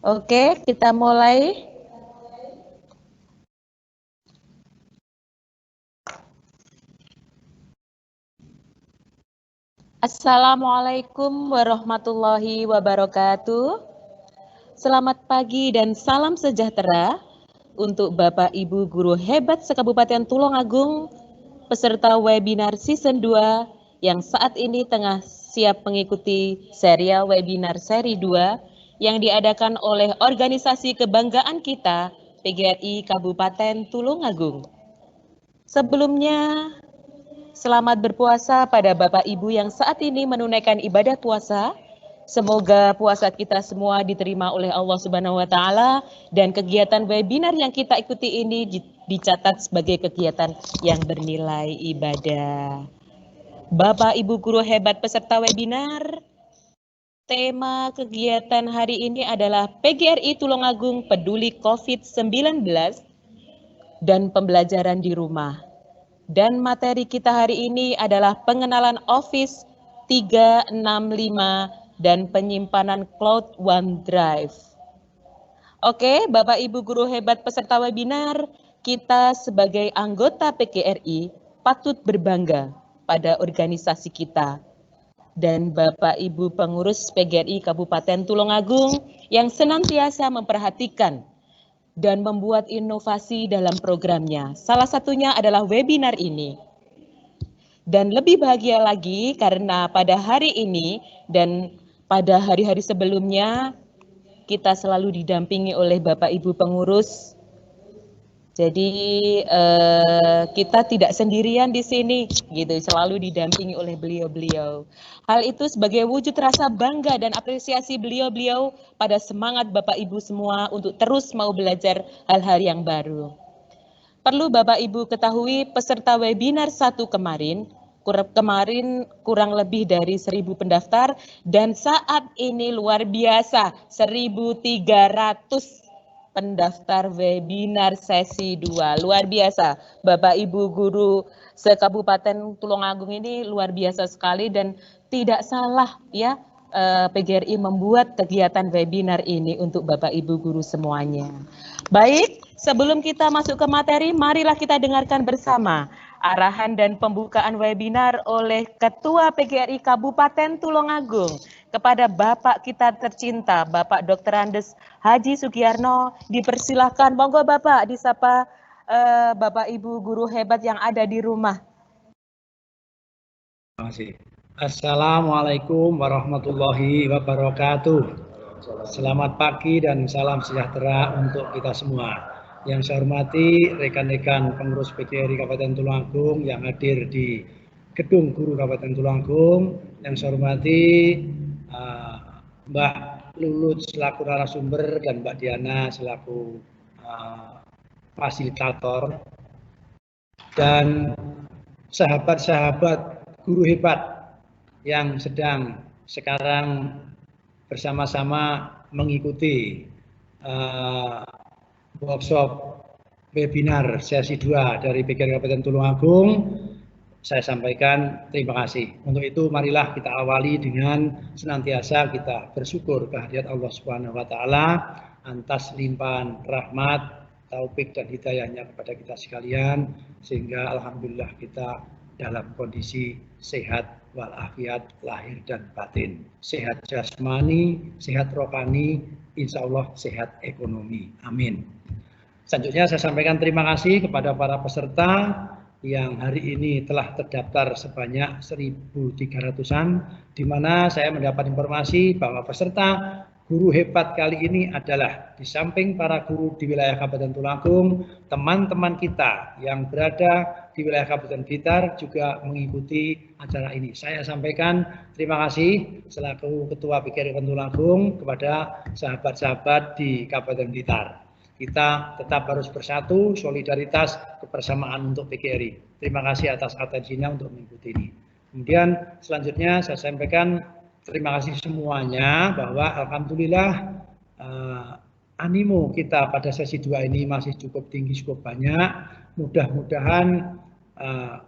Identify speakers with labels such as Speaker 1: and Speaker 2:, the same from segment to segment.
Speaker 1: Oke, kita mulai. Assalamualaikum warahmatullahi wabarakatuh. Selamat pagi dan salam sejahtera untuk Bapak Ibu guru hebat se-Kabupaten Tulungagung, peserta webinar season 2 yang saat ini tengah siap mengikuti serial webinar seri 2 yang diadakan oleh organisasi kebanggaan kita, PGRI Kabupaten Tulungagung. Sebelumnya, selamat berpuasa pada Bapak Ibu yang saat ini menunaikan ibadah puasa. Semoga puasa kita semua diterima oleh Allah Subhanahu wa taala dan kegiatan webinar yang kita ikuti ini dicatat sebagai kegiatan yang bernilai ibadah. Bapak Ibu guru hebat peserta webinar, tema kegiatan hari ini adalah PGRI Tulungagung Peduli COVID-19 dan pembelajaran di rumah. Dan materi kita hari ini adalah pengenalan Office 365 dan penyimpanan Cloud OneDrive. Oke, Bapak Ibu guru hebat peserta webinar, kita sebagai anggota PGRI patut berbangga pada organisasi kita. Dan Bapak Ibu pengurus PGRI Kabupaten Tulungagung yang senantiasa memperhatikan dan membuat inovasi dalam programnya. Salah satunya adalah webinar ini. Dan lebih bahagia lagi karena pada hari ini dan pada hari-hari sebelumnya kita selalu didampingi oleh Bapak Ibu pengurus. Jadi kita tidak sendirian di sini, gitu. Selalu didampingi oleh beliau-beliau. Hal itu sebagai wujud rasa bangga dan apresiasi beliau-beliau pada semangat Bapak Ibu semua untuk terus mau belajar hal-hal yang baru. Perlu Bapak Ibu ketahui peserta webinar 1 kemarin kurang lebih dari 1.000 pendaftar dan saat ini luar biasa 1.300 pendaftar webinar sesi 2. Luar biasa, Bapak Ibu guru se-Kabupaten Tulungagung ini luar biasa sekali dan tidak salah ya PGRI membuat kegiatan webinar ini untuk Bapak Ibu guru semuanya. Baik, sebelum kita masuk ke materi, marilah kita dengarkan bersama arahan dan pembukaan webinar oleh Ketua PGRI Kabupaten Tulungagung kepada Bapak kita tercinta, Bapak Dr. Andes Haji Sugiyarno. Dipersilahkan, monggo Bapak disapa Bapak Ibu guru hebat yang ada di rumah.
Speaker 2: Terima kasih. Assalamualaikum warahmatullahi wabarakatuh. Selamat pagi dan salam sejahtera untuk kita semua. Yang saya hormati rekan-rekan pengurus PGRI Kabupaten Tulungagung yang hadir di Gedung Guru Kabupaten Tulungagung. Yang saya hormati Mbak Lulut selaku narasumber dan Mbak Diana selaku fasilitator. Dan sahabat-sahabat guru hebat yang sedang sekarang bersama-sama mengikuti workshop webinar sesi 2 dari PGRI Kabupaten Tulungagung, saya sampaikan terima kasih. Untuk itu marilah kita awali dengan senantiasa kita bersyukur kehadirat Allah Subhanahu wa taala atas limpahan rahmat, taufik dan hidayahnya kepada kita sekalian, sehingga alhamdulillah kita dalam kondisi sehat walafiat lahir dan batin, sehat jasmani, sehat rohani, insya Allah sehat ekonomi. Amin. Selanjutnya saya sampaikan terima kasih kepada para peserta yang hari ini telah terdaftar sebanyak 1.300-an, di mana saya mendapat informasi bahwa peserta guru hebat kali ini adalah di samping para guru di wilayah Kabupaten Tulungagung, teman-teman kita yang berada di wilayah Kabupaten Blitar juga mengikuti acara ini. Saya sampaikan terima kasih selaku Ketua PGRI Kabupaten Tulungagung kepada sahabat-sahabat di Kabupaten Blitar. Kita tetap harus bersatu, solidaritas, kebersamaan untuk PGRI. Terima kasih atas atensinya untuk mengikuti ini. Kemudian selanjutnya saya sampaikan terima kasih semuanya bahwa alhamdulillah animo kita pada sesi 2 ini masih cukup tinggi, cukup banyak. Mudah-mudahan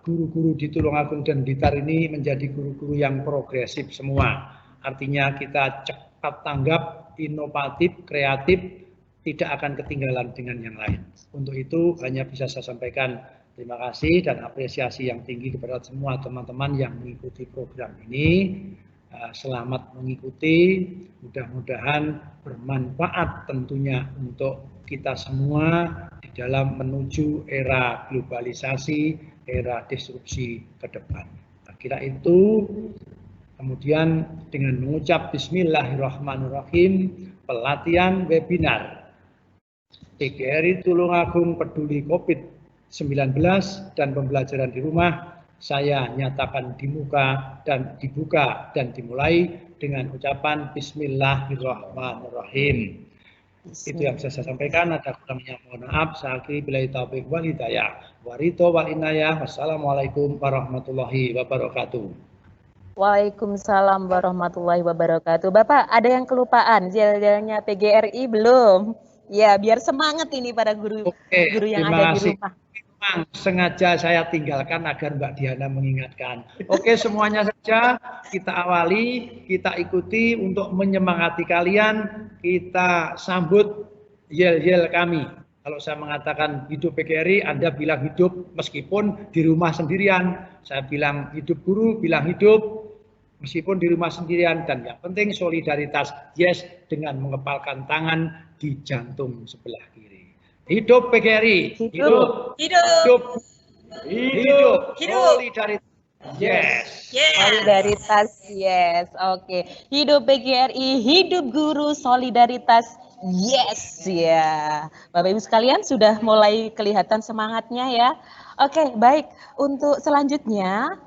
Speaker 2: guru-guru di Tulungagung dan Blitar ini menjadi guru-guru yang progresif semua. Artinya kita cepat tanggap inovatif, kreatif, tidak akan ketinggalan dengan yang lain. Untuk itu hanya bisa saya sampaikan terima kasih dan apresiasi yang tinggi kepada semua teman-teman yang mengikuti program ini. Selamat mengikuti, mudah-mudahan bermanfaat tentunya untuk kita semua di dalam menuju era globalisasi, era disrupsi ke depan. Kira itu, kemudian dengan mengucap Bismillahirrahmanirrahim, pelatihan webinar PGRI Tulungagung Peduli COVID-19 dan pembelajaran di rumah saya nyatakan dibuka dan dimulai dengan ucapan Bismillahirrahmanirrahim. Itu yang bisa saya sampaikan. Ada kurangnya mohon maaf. Saya akhiri billahi taufiq wal hidayah. Warito wal inayah. Wassalamualaikum warahmatullahi wabarakatuh.
Speaker 1: Waalaikumsalam warahmatullahi wabarakatuh. Bapak, ada yang kelupaan jel-jelnya PGRI belum? Ya, biar semangat ini para guru yang ada di rumah.
Speaker 2: Memang sengaja saya tinggalkan agar Mbak Diana mengingatkan. Oke, semuanya saja kita awali, kita ikuti untuk menyemangati kalian, kita sambut yel-yel kami. Kalau saya mengatakan hidup PGRI, Anda bilang hidup meskipun di rumah sendirian. Saya bilang hidup guru, bilang hidup meskipun di rumah sendirian. Dan yang penting solidaritas, yes, dengan mengepalkan tangan di jantung sebelah kiri. Hidup PGRI, hidup, solidaritas, yes.
Speaker 1: Solidaritas, yes, oke. Hidup PGRI, hidup guru, solidaritas, yes, ya. Bapak Ibu sekalian sudah mulai kelihatan semangatnya ya. Oke, baik. Untuk selanjutnya,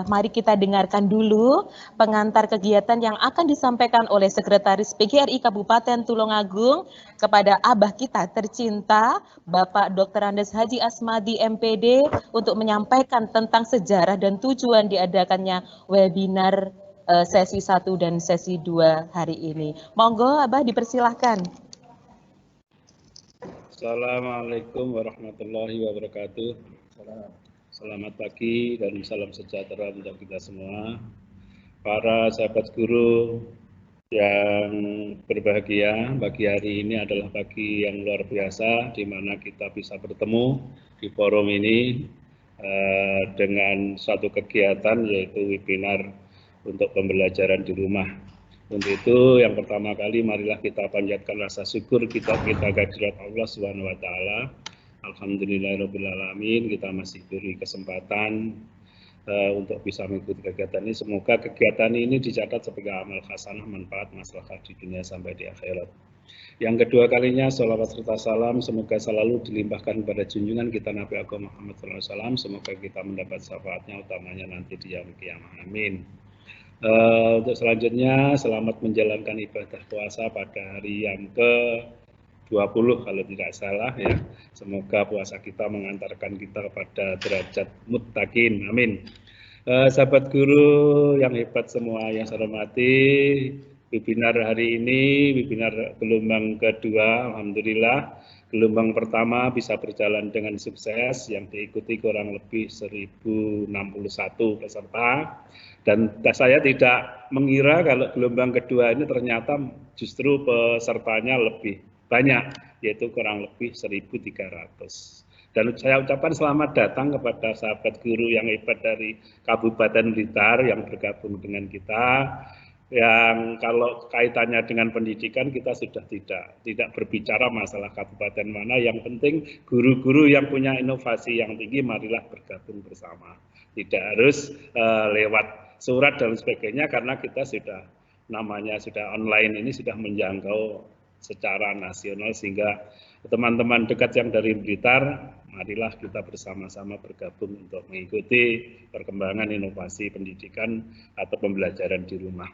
Speaker 1: mari kita dengarkan dulu pengantar kegiatan yang akan disampaikan oleh Sekretaris PGRI Kabupaten Tulungagung kepada abah kita tercinta, Bapak Dr. Andes Haji Asmadi MPD, untuk menyampaikan tentang sejarah dan tujuan diadakannya webinar sesi 1 dan sesi 2 hari ini. Monggo, Abah dipersilahkan.
Speaker 3: Assalamualaikum warahmatullahi wabarakatuh. Selamat pagi dan salam sejahtera untuk kita semua. Para sahabat guru yang berbahagia, pagi hari ini adalah pagi yang luar biasa di mana kita bisa bertemu di forum ini dengan suatu kegiatan yaitu webinar untuk pembelajaran di rumah. Untuk itu yang pertama kali marilah kita panjatkan rasa syukur kita kehadirat Allah Subhanahu wa taala. Alhamdulillahirabbil alamin, kita masih diberi kesempatan untuk bisa mengikuti kegiatan ini. Semoga kegiatan ini dicatat sebagai amal hasanah, manfaat maslahat di dunia sampai di akhirat. Yang kedua kalinya sholawat serta salam semoga selalu dilimpahkan kepada junjungan kita Nabi Agung Muhammad SAW. Semoga kita mendapat syafaatnya utamanya nanti di yaumil qiyamah. Amin. Untuk selanjutnya selamat menjalankan ibadah puasa pada hari yang ke-20 kalau tidak salah ya. Semoga puasa kita mengantarkan kita kepada derajat muttaqin. Amin. Sahabat guru yang hebat semua yang saya hormati, webinar hari ini webinar gelombang kedua, alhamdulillah. Gelombang pertama bisa berjalan dengan sukses yang diikuti kurang lebih 1061 peserta. Dan saya tidak mengira kalau gelombang kedua ini ternyata justru pesertanya lebih banyak, yaitu kurang lebih 1.300. Dan saya ucapkan selamat datang kepada sahabat guru yang hebat dari Kabupaten Blitar yang bergabung dengan kita, yang kalau kaitannya dengan pendidikan kita sudah tidak berbicara masalah kabupaten mana, yang penting guru-guru yang punya inovasi yang tinggi marilah bergabung bersama. Tidak harus lewat surat dan sebagainya karena kita sudah online ini sudah menjangkau secara nasional, sehingga teman-teman dekat yang dari Blitar marilah kita bersama-sama bergabung untuk mengikuti perkembangan inovasi pendidikan atau pembelajaran di rumah.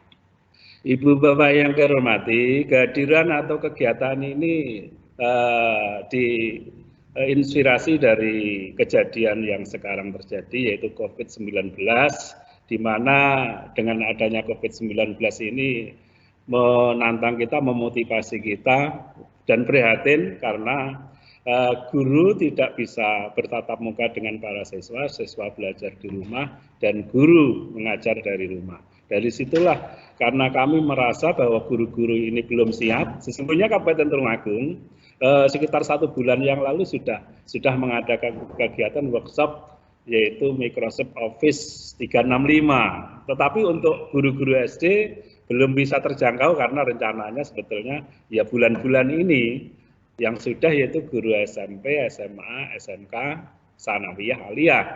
Speaker 3: Ibu Bapak yang kehormati, kehadiran atau kegiatan ini diinspirasi dari kejadian yang sekarang terjadi yaitu COVID-19, di mana dengan adanya COVID-19 ini menantang kita, memotivasi kita, dan prihatin karena guru tidak bisa bertatap muka dengan para siswa, siswa belajar di rumah, dan guru mengajar dari rumah. Dari situlah karena kami merasa bahwa guru-guru ini belum siap, sesungguhnya Kabupaten Tulungagung sekitar 1 bulan yang lalu sudah mengadakan kegiatan workshop yaitu Microsoft Office 365. Tetapi untuk guru-guru SD belum bisa terjangkau karena rencananya sebetulnya ya bulan-bulan ini yang sudah yaitu guru SMP, SMA, SMK, Sanawiyah, Aliyah.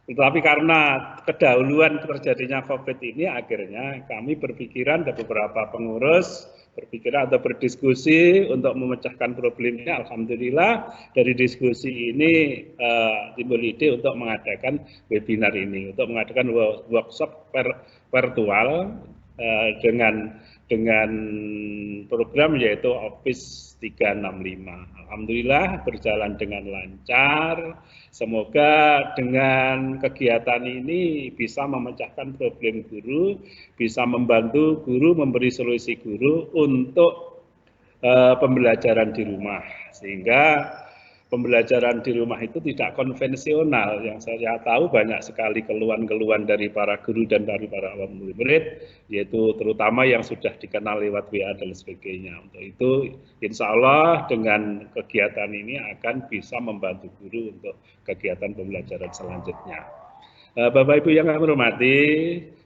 Speaker 3: Tetapi karena kedahuluan terjadinya COVID ini akhirnya kami berpikiran dan beberapa pengurus berpikiran atau berdiskusi untuk memecahkan problemnya. Alhamdulillah dari diskusi ini timbul ide untuk mengadakan webinar ini, untuk mengadakan workshop virtual dengan program yaitu Office 365. Alhamdulillah berjalan dengan lancar. Semoga dengan kegiatan ini bisa memecahkan problem guru, bisa membantu guru, memberi solusi guru untuk pembelajaran di rumah, sehingga pembelajaran di rumah itu tidak konvensional. Yang saya tahu banyak sekali keluhan-keluhan dari para guru dan dari para murid, yaitu terutama yang sudah dikenal lewat WA dan sebagainya. Untuk itu, insya Allah dengan kegiatan ini akan bisa membantu guru untuk kegiatan pembelajaran selanjutnya. Bapak Ibu yang kami hormati,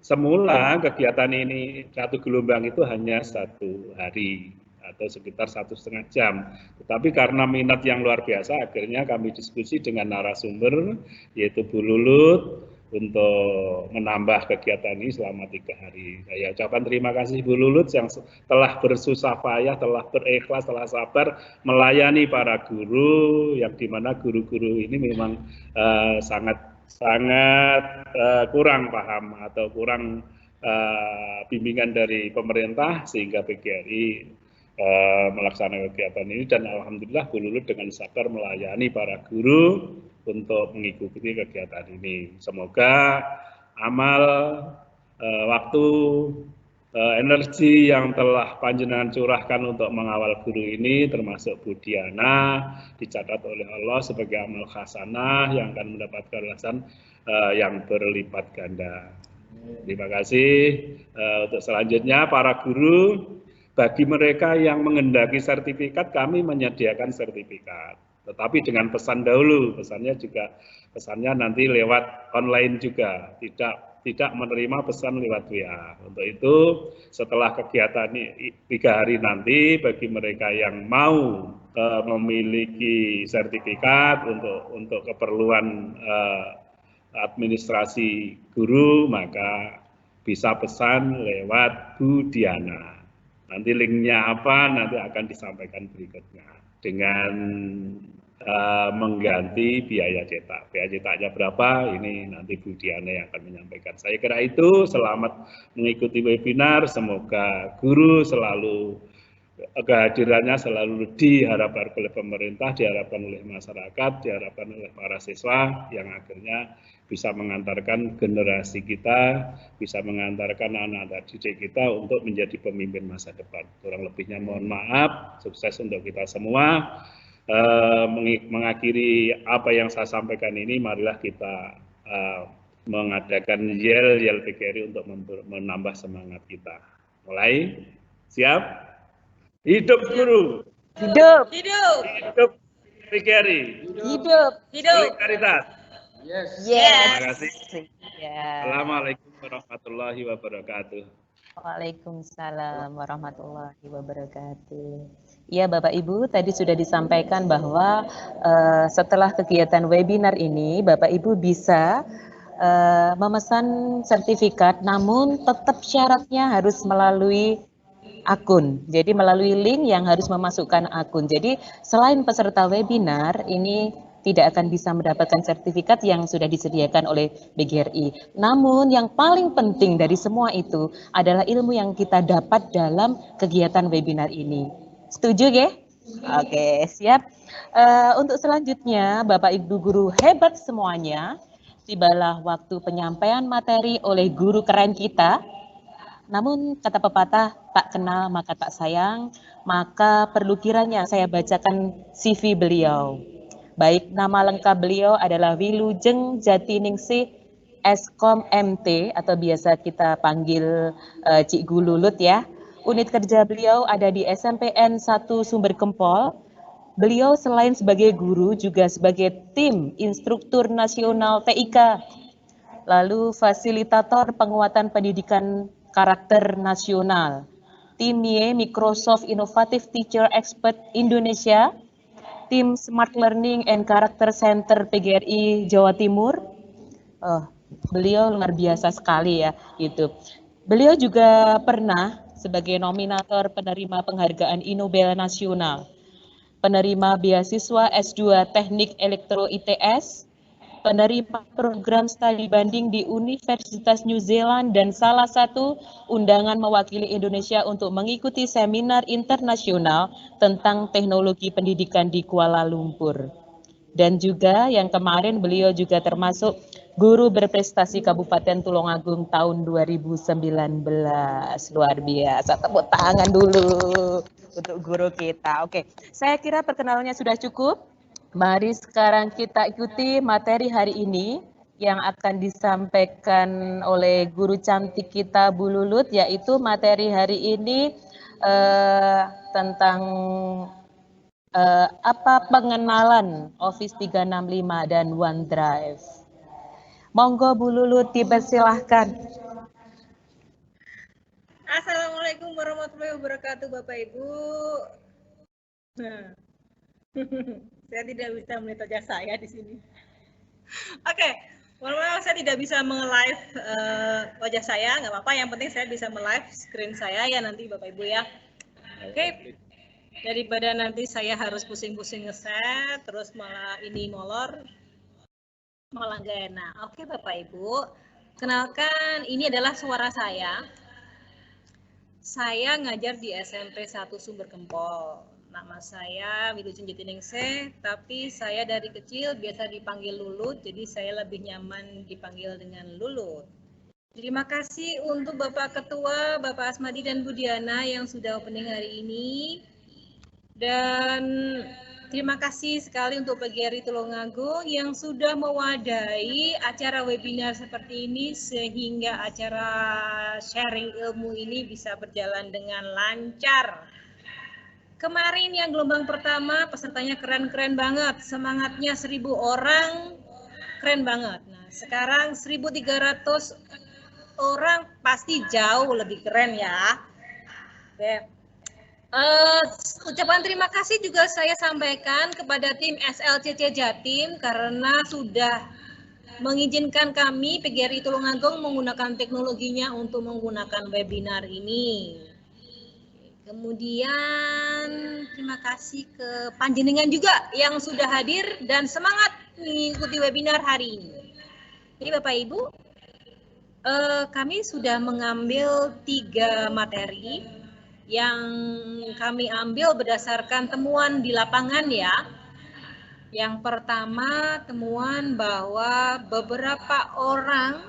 Speaker 3: semula kegiatan ini satu gelombang itu hanya 1 hari atau sekitar 1,5 jam. Tetapi karena minat yang luar biasa, akhirnya kami diskusi dengan narasumber, yaitu Bu Lulut, untuk menambah kegiatan ini selama 3 hari. Saya ucapkan terima kasih Bu Lulut yang telah bersusah payah, telah berikhlas, telah sabar melayani para guru, yang dimana guru-guru ini memang sangat kurang paham atau kurang bimbingan dari pemerintah, sehingga PGRI melaksanakan kegiatan ini, dan alhamdulillah Bu Lulut dengan sabar melayani para guru untuk mengikuti kegiatan ini. Semoga amal, waktu, energi yang telah panjenengan curahkan untuk mengawal guru ini, termasuk Bu Diana, dicatat oleh Allah sebagai amal hasanah yang akan mendapatkan balasan yang berlipat ganda. Terima kasih. Untuk selanjutnya para guru, bagi mereka yang menghendaki sertifikat, kami menyediakan sertifikat. Tetapi dengan pesan dahulu, pesannya nanti lewat online juga, tidak menerima pesan lewat WA. Untuk itu, setelah kegiatan ini 3 hari nanti, bagi mereka yang mau memiliki sertifikat untuk keperluan administrasi guru, maka bisa pesan lewat Bu Diana. Nanti linknya apa, nanti akan disampaikan berikutnya dengan mengganti biaya cetak. Biaya cetaknya berapa, ini nanti Bu Diana yang akan menyampaikan. Saya kira itu, selamat mengikuti webinar, semoga guru selalu, kehadirannya selalu diharapkan oleh pemerintah, diharapkan oleh masyarakat, diharapkan oleh para siswa, yang akhirnya bisa mengantarkan generasi kita, bisa mengantarkan anak-anak didik kita untuk menjadi pemimpin masa depan. Kurang lebihnya mohon maaf, sukses untuk kita semua. Mengakhiri apa yang saya sampaikan ini, marilah kita mengadakan yel PGRI untuk menambah semangat kita. Mulai, siap? Hidup guru!
Speaker 1: Hidup!
Speaker 4: Hidup!
Speaker 3: Hidup PGRI!
Speaker 1: Hidup!
Speaker 3: Solidaritas!
Speaker 1: Yes.
Speaker 3: Terima kasih.
Speaker 1: Ya.
Speaker 3: Assalamualaikum warahmatullahi wabarakatuh.
Speaker 1: Waalaikumsalam warahmatullahi wabarakatuh. Ya Bapak Ibu, tadi sudah disampaikan bahwa setelah kegiatan webinar ini, Bapak Ibu bisa memesan sertifikat, namun tetap syaratnya harus melalui akun. Jadi melalui link yang harus memasukkan akun. Jadi selain peserta webinar, ini tidak akan bisa mendapatkan sertifikat yang sudah disediakan oleh BGRI. Namun yang paling penting dari semua itu adalah ilmu yang kita dapat dalam kegiatan webinar ini. Setuju ya? Oke, siap. Untuk selanjutnya, Bapak Ibu guru hebat semuanya, tibalah waktu penyampaian materi oleh guru keren kita. Namun kata pepatah, tak kenal maka tak sayang, maka perlu kiranya saya bacakan CV beliau. Baik, nama lengkap beliau adalah Wilujeng Jatiningsih Eskom MT atau biasa kita panggil Cik Gululut ya. Unit kerja beliau ada di SMPN 1 Sumber Kempol. Beliau selain sebagai guru juga sebagai tim instruktur nasional TIK. Lalu fasilitator penguatan pendidikan karakter nasional. Tim Y Microsoft Innovative Teacher Expert Indonesia. Tim Smart Learning and Character Center PGRI Jawa Timur. Beliau luar biasa sekali ya, gitu. Beliau juga pernah sebagai nominator penerima penghargaan Inobel Nasional, penerima beasiswa S2 Teknik Elektro ITS, penerima program studi banding di Universitas New Zealand, dan salah satu undangan mewakili Indonesia untuk mengikuti seminar internasional tentang teknologi pendidikan di Kuala Lumpur. Dan juga yang kemarin beliau juga termasuk guru berprestasi Kabupaten Tulungagung tahun 2019. Luar biasa, tepuk tangan dulu untuk guru kita. Oke, saya kira perkenalannya sudah cukup. Mari sekarang kita ikuti materi hari ini yang akan disampaikan oleh guru cantik kita Bu Lulut, yaitu materi hari ini tentang pengenalan Office 365 dan OneDrive. Monggo Bu Lulut, dipersilahkan.
Speaker 4: Assalamualaikum warahmatullahi wabarakatuh Bapak Ibu. Saya tidak bisa melihat wajah saya di sini. Oke, mohon maaf saya tidak bisa nge-live wajah saya, nggak apa-apa. Yang penting saya bisa nge-live screen saya ya nanti Bapak Ibu ya. Oke. Daripada nanti saya harus pusing-pusing ngeset, terus malah ini molor, malah gak enak. Oke Bapak Ibu, kenalkan ini adalah suara saya. Saya ngajar di SMP 1 Sumber Kempol. Nama saya Wilujeng Jatiningsih, tapi saya dari kecil biasa dipanggil Lulut, jadi saya lebih nyaman dipanggil dengan Lulut. Terima kasih untuk Bapak Ketua, Bapak Asmadi dan Bu Diana yang sudah opening hari ini. Dan terima kasih sekali untuk PGRI Tulungagung yang sudah mewadahi acara webinar seperti ini sehingga acara sharing ilmu ini bisa berjalan dengan lancar. Kemarin yang gelombang pertama pesertanya keren-keren banget, semangatnya 1000 orang, keren banget. Nah, sekarang 1300 orang pasti jauh lebih keren ya. Oke. Ucapan terima kasih juga saya sampaikan kepada tim SLCC Jatim karena sudah mengizinkan kami PGRI Tulungagung menggunakan teknologinya untuk menggunakan webinar ini. Kemudian terima kasih ke panjenengan juga yang sudah hadir dan semangat mengikuti webinar hari ini. Jadi Bapak Ibu, kami sudah mengambil 3 materi yang kami ambil berdasarkan temuan di lapangan ya. Yang pertama temuan bahwa beberapa orang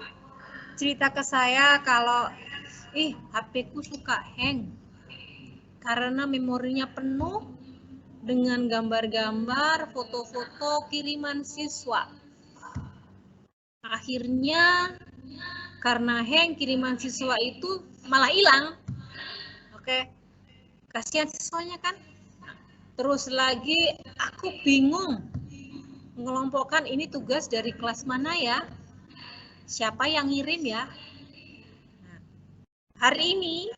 Speaker 4: cerita ke saya kalau HP-ku suka hang karena memorinya penuh dengan gambar-gambar, foto-foto kiriman siswa. Akhirnya karena hang kiriman siswa itu malah hilang. Oke, kasihan siswanya kan. Terus lagi aku bingung mengelompokkan ini tugas dari kelas mana ya, siapa yang ngirim ya. Nah, hari ini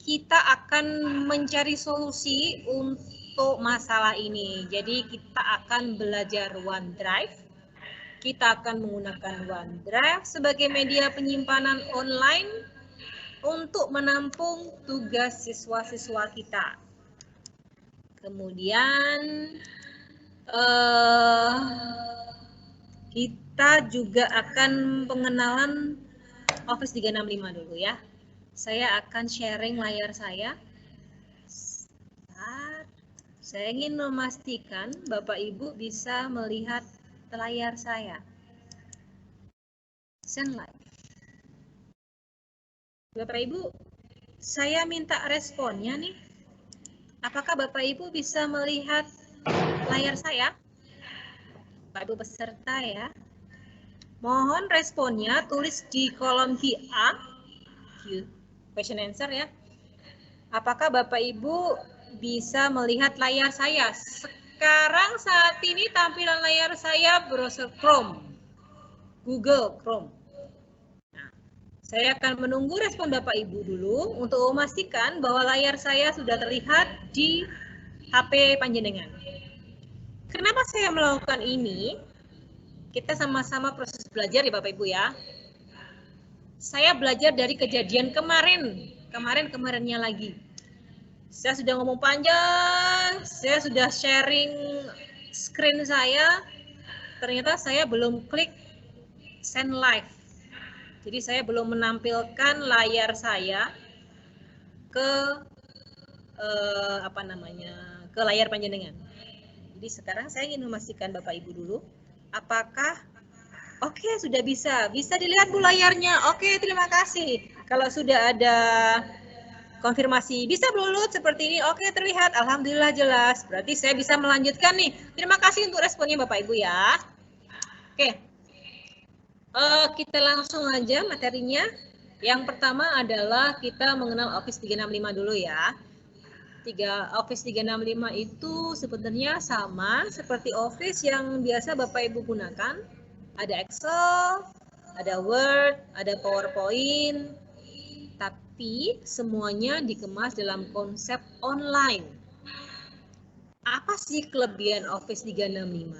Speaker 4: kita akan mencari solusi untuk masalah ini. Jadi kita akan belajar OneDrive. Kita akan menggunakan OneDrive sebagai media penyimpanan online untuk menampung tugas siswa-siswa kita. Kemudian kita juga akan pengenalan Office 365 dulu ya. Saya akan sharing layar saya. Saya ingin memastikan Bapak Ibu bisa melihat layar saya. Send live. Bapak Ibu, saya minta responnya nih. Apakah Bapak Ibu bisa melihat layar saya? Bapak Ibu peserta ya. Mohon responnya tulis di kolom QA, question answer ya. Apakah Bapak Ibu bisa melihat layar saya? Sekarang saat ini tampilan layar saya browser Chrome, Google Chrome. Nah, saya akan menunggu respon Bapak Ibu dulu untuk memastikan bahwa layar saya sudah terlihat di HP panjenengan. Kenapa saya melakukan ini? Kita sama-sama proses belajar ya Bapak Ibu ya. Saya belajar dari kejadian kemarinnya lagi. Saya sudah ngomong panjang, saya sudah sharing screen saya, ternyata saya belum klik send live. Jadi saya belum menampilkan layar saya ke ke layar panjenengan. Jadi sekarang saya ingin memastikan Bapak Ibu dulu, apakah oke, sudah bisa dilihat Bu layarnya. Oke, terima kasih. Kalau sudah ada konfirmasi bisa Lulut seperti ini. Oke, terlihat. Alhamdulillah jelas. Berarti saya bisa melanjutkan nih. Terima kasih untuk responnya Bapak Ibu ya. Oke. Kita langsung aja materinya. Yang pertama adalah kita mengenal Office 365 dulu ya. Office 365 itu sebenarnya sama seperti Office yang biasa Bapak Ibu gunakan. Ada Excel, ada Word, ada PowerPoint, tapi semuanya dikemas dalam konsep online. Apa sih kelebihan Office 365?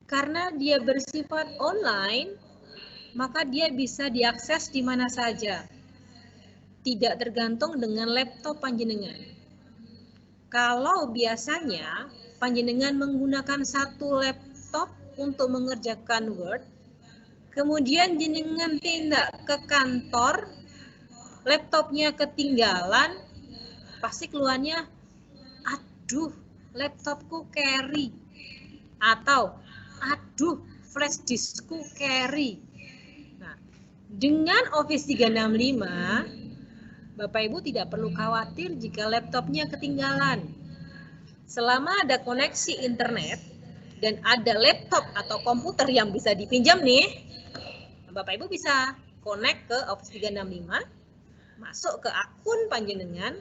Speaker 4: Karena dia bersifat online, maka dia bisa diakses di mana saja. Tidak tergantung dengan laptop panjenengan. Kalau biasanya panjenengan menggunakan satu laptop untuk mengerjakan Word, kemudian jenengan tindak ke kantor, laptopnya ketinggalan, pasti keluarnya, aduh, laptopku carry, atau aduh, flash diskku carry. Nah, dengan Office 365, Bapak Ibu tidak perlu khawatir jika laptopnya ketinggalan. Selama ada koneksi internet dan ada laptop atau komputer yang bisa dipinjam nih, Bapak Ibu bisa connect ke Office 365, masuk ke akun panjenengan,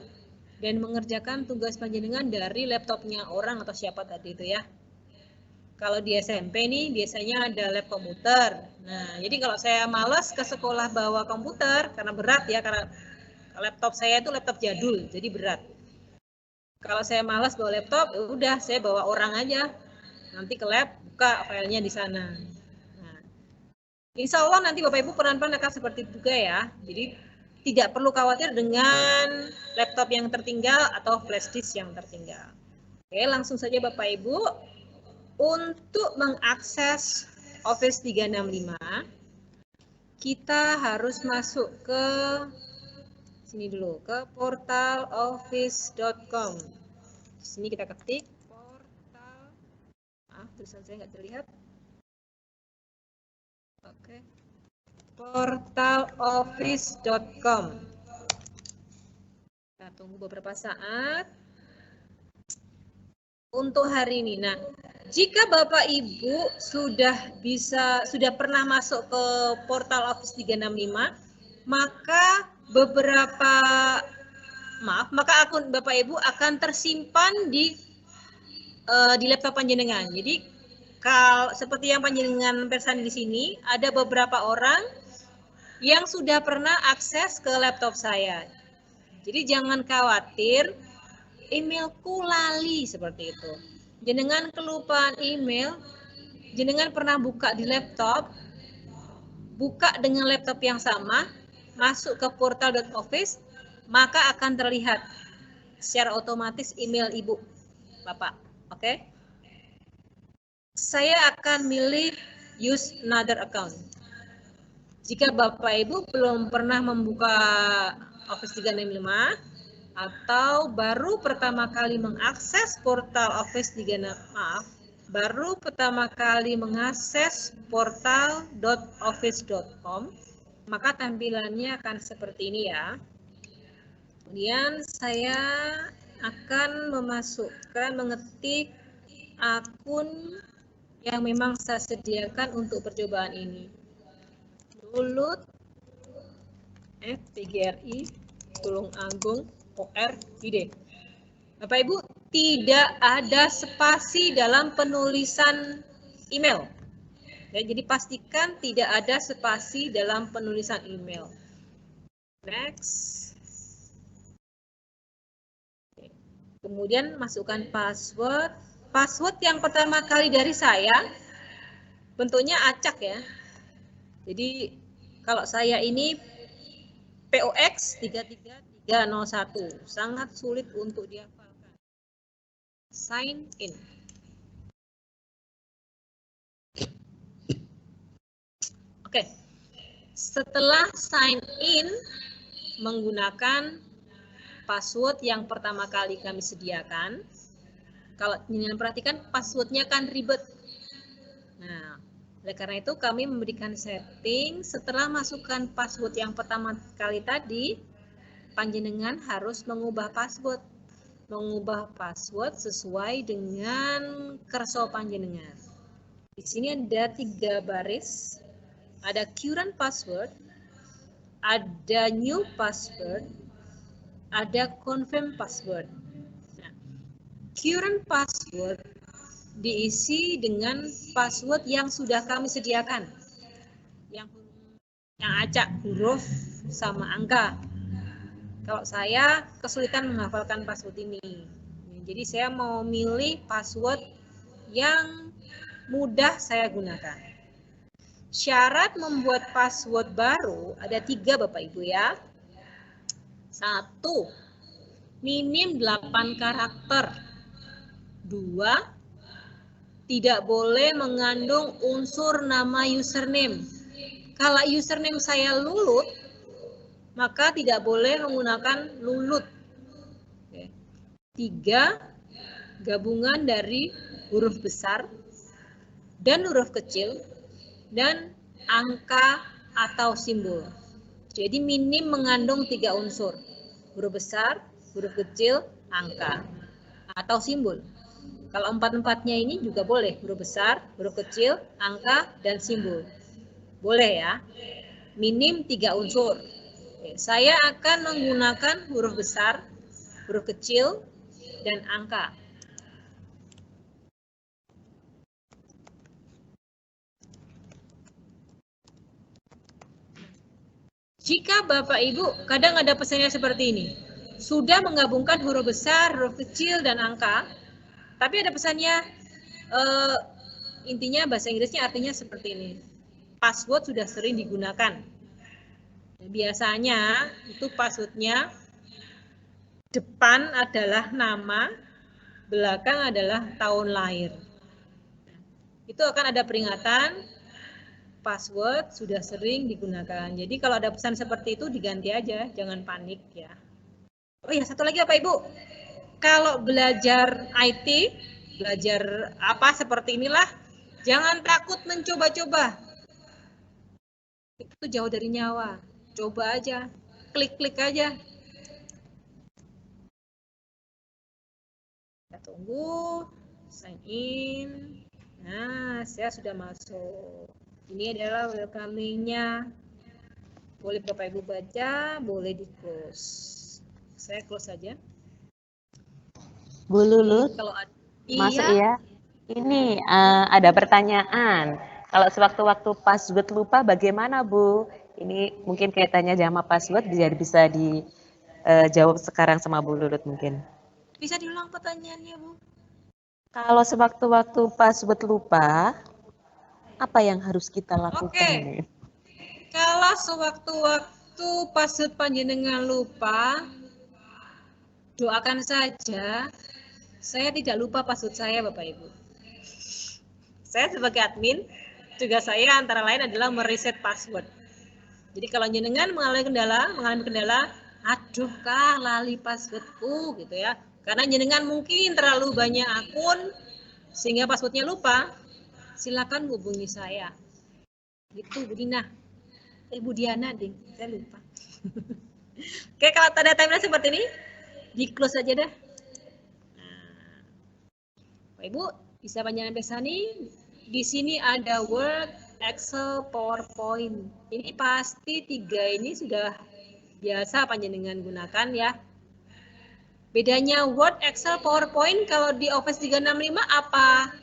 Speaker 4: dan mengerjakan tugas panjenengan dari laptopnya orang atau siapa tadi itu ya. Kalau di SMP nih biasanya ada lab komputer. Nah, jadi kalau saya malas ke sekolah bawa komputer karena berat ya, karena laptop saya itu laptop jadul, jadi berat. Kalau saya malas bawa laptop, udah saya bawa orang aja. Nanti ke lab, buka filenya di sana. Nah, insya Allah nanti Bapak Ibu pelan-pelan akan seperti itu juga ya. Jadi tidak perlu khawatir dengan laptop yang tertinggal atau flash disk yang tertinggal. Oke, langsung saja Bapak Ibu. Untuk mengakses Office 365, kita harus masuk ke sini dulu, ke portaloffice.com. Di sini kita ketik tulisan saya nggak terlihat. Oke. Portaloffice.com. Kita tunggu beberapa saat. Untuk hari ini. Nah, jika Bapak Ibu sudah pernah masuk ke portal Office 365, maka maka akun Bapak Ibu akan tersimpan di laptop panjenengan. Jadi seperti yang panjenengan pesan di sini, ada beberapa orang yang sudah pernah akses ke laptop saya. Jadi jangan khawatir, emailku lali seperti itu. Jenengan kelupaan email, jenengan pernah buka di laptop, buka dengan laptop yang sama, masuk ke portal.office, maka akan terlihat secara otomatis email Ibu, Bapak. Oke? Saya akan milih use another account. Jika Bapak Ibu belum pernah membuka Office 365 atau baru pertama kali mengakses portal Office 365, baru pertama kali mengakses portal.office.com, maka tampilannya akan seperti ini ya. Kemudian saya akan mengetik akun yang memang saya sediakan untuk percobaan ini. Lulut, FTGRI, Tulung Agung, OR, IDE. Bapak Ibu, tidak ada spasi dalam penulisan email. Ya, jadi pastikan tidak ada spasi dalam penulisan email. Next. Kemudian masukkan password. Password yang pertama kali dari saya bentuknya acak ya. Jadi kalau saya ini POX 33301, sangat sulit untuk dihafalkan. Sign in. Oke. Setelah sign in menggunakan password yang pertama kali kami sediakan, kalau kalian perhatikan passwordnya kan ribet. Nah, oleh karena itu kami memberikan setting setelah masukkan password yang pertama kali tadi, panjenengan harus mengubah password. Mengubah password sesuai dengan kerso panjenengan. Di sini ada 3 baris, ada current password, ada new password, ada confirm password. Nah, current password diisi dengan password yang sudah kami sediakan, yang acak huruf sama angka. Kalau saya kesulitan menghafalkan password ini, jadi saya mau milih password yang mudah saya gunakan. Syarat membuat password baru ada 3 Bapak Ibu ya. 1, minim 8 karakter. 2, tidak boleh mengandung unsur nama username. Kalau username saya Lulut, maka tidak boleh menggunakan Lulut. 3, gabungan dari huruf besar dan huruf kecil dan angka atau simbol. Jadi minim mengandung 3 unsur. Huruf besar, huruf kecil, angka atau simbol. Kalau 4-4-nya ini juga boleh, huruf besar, huruf kecil, angka, dan simbol. Boleh ya. Minim 3 unsur. Saya akan menggunakan huruf besar, huruf kecil, dan angka. Jika Bapak Ibu kadang ada pesannya seperti ini, sudah menggabungkan huruf besar, huruf kecil, dan angka, tapi ada pesannya, intinya bahasa Inggrisnya artinya seperti ini, password sudah sering digunakan. Biasanya itu passwordnya depan adalah nama, belakang adalah tahun lahir. Itu akan ada peringatan, password sudah sering digunakan. Jadi kalau ada pesan seperti itu diganti aja, jangan panik ya. Oh ya, satu lagi Bapak Ibu. Kalau belajar IT, belajar apa seperti inilah, jangan takut mencoba-coba. Itu jauh dari nyawa. Coba aja, klik-klik aja. Kita tunggu, sign in. Nah, saya sudah masuk. Ini adalah welcome link-nya. Boleh Bapak Ibu baca, boleh di close. Saya close saja.
Speaker 1: Bu Lulut,
Speaker 4: Kalau ada,
Speaker 1: masuk
Speaker 4: iya.
Speaker 1: ya. Ini ada pertanyaan. Kalau sewaktu-waktu password lupa bagaimana Bu? Ini mungkin kaitannya sama password biar bisa dijawab sekarang sama Bu Lulut mungkin.
Speaker 4: Bisa diulang pertanyaannya Bu?
Speaker 1: Kalau sewaktu-waktu password lupa, apa yang harus kita lakukan?
Speaker 4: Oke. Kalau sewaktu-waktu password panjenengan lupa, doakan saja saya tidak lupa password saya Bapak Ibu. Saya sebagai admin, tugas saya antara lain adalah mereset password. Jadi kalau jenengan mengalami kendala, aduh kah lali passwordku gitu ya. Karena jenengan mungkin terlalu banyak akun sehingga passwordnya lupa, silakan hubungi saya. Gitu Bu Dina. Bu Diana ding, saya lupa. Oke, kalau tanda timeline seperti ini, di close aja dah. Nah, Bapak Ibu bisa panjangan sampai sini, Di sini ada Word, Excel, PowerPoint. Ini pasti 3 ini sudah biasa panjenengan gunakan ya. Bedanya Word, Excel, PowerPoint kalau di Office 365 apa?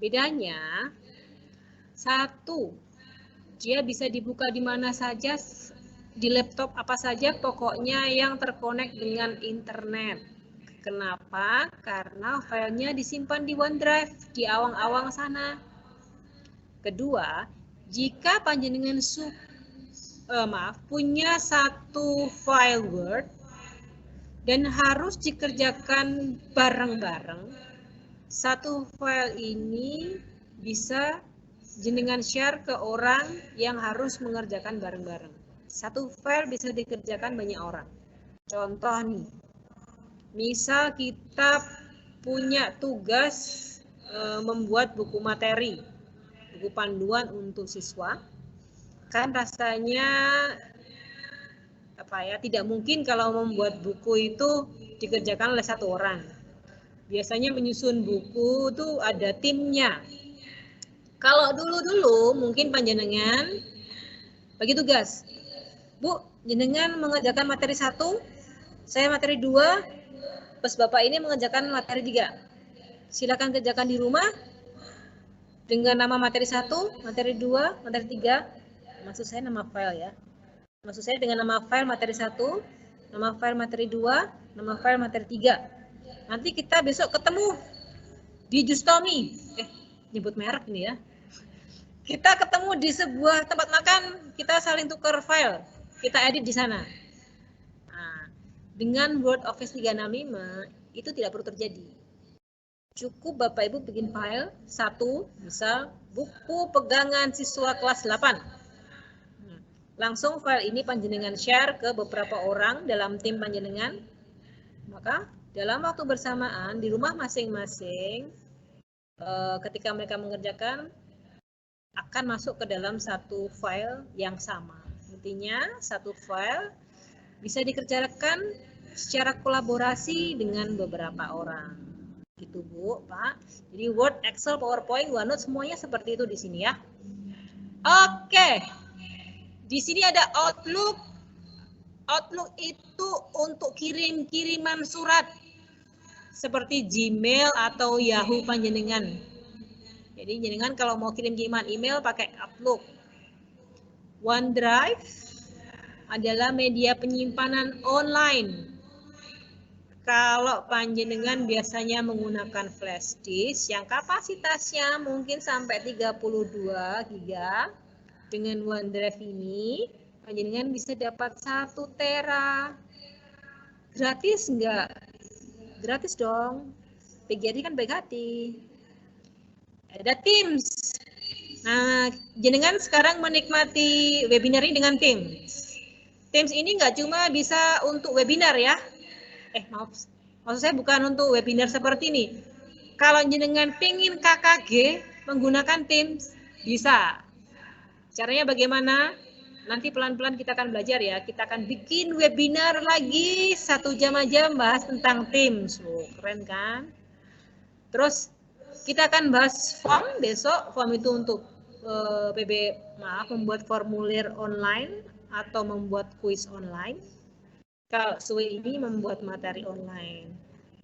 Speaker 4: Bedanya, satu, dia bisa dibuka di mana saja, di laptop apa saja, pokoknya yang terkonek dengan internet. Kenapa? Karena filenya disimpan di OneDrive, di awang-awang sana. Kedua, jika panjenengan punya satu file Word dan harus dikerjakan bareng-bareng, satu file ini bisa jenengan share ke orang yang harus mengerjakan bareng-bareng. Satu file bisa dikerjakan banyak orang. Contoh nih, misal kita punya tugas membuat buku materi, buku panduan untuk siswa, kan rasanya tidak mungkin kalau membuat buku itu dikerjakan oleh satu orang. Biasanya menyusun buku itu ada timnya. Kalau dulu mungkin panjenengan bagi tugas, Bu, jenengan mengerjakan materi 1, saya materi 2, plus Bapak ini mengerjakan materi 3. Silakan kerjakan di rumah dengan nama materi 1, materi 2, materi 3. Maksud saya nama file ya. Maksud saya dengan nama file materi 1, nama file materi 2, nama file materi 3. Nanti kita besok ketemu di Justomi. Nyebut merek ini ya. Kita ketemu di sebuah tempat makan, kita saling tukar file. Kita edit di sana. Nah, dengan Word Office 365 itu tidak perlu terjadi. Cukup Bapak Ibu bikin file 1, misal buku pegangan siswa kelas 8. Langsung file ini panjenengan share ke beberapa orang dalam tim panjenengan. Maka dalam waktu bersamaan di rumah masing-masing, ketika mereka mengerjakan, akan masuk ke dalam satu file yang sama. Intinya satu file bisa dikerjakan secara kolaborasi dengan beberapa orang. Gitu Bu, Pak. Jadi Word, Excel, PowerPoint, OneNote semuanya seperti itu di sini ya. Oke. Di sini ada Outlook. Outlook itu untuk kirim-kiriman surat seperti Gmail atau Yahoo panjenengan. Jadi jenengan kalau mau kirim-kiriman email pakai Outlook. OneDrive adalah media penyimpanan online. Kalau panjenengan biasanya menggunakan flash disk yang kapasitasnya mungkin sampai 32 GB, dengan OneDrive ini panjenengan bisa dapat 1 tera. Gratis enggak? Gratis dong. PGRI kan baik hati. Ada Teams. Nah, jenengan sekarang menikmati webinar ini dengan Teams. Teams ini enggak cuma bisa untuk webinar ya. Maksud saya bukan untuk webinar seperti ini. Kalau jenengan pengen KKG menggunakan Teams, bisa. Caranya bagaimana? Nanti pelan-pelan kita akan belajar ya. Kita akan bikin webinar lagi 1 jam aja bahas tentang Teams. Keren kan? Terus kita akan bahas form besok. Form itu untuk membuat formulir online atau membuat kuis online. Kalau SUE ini membuat materi online.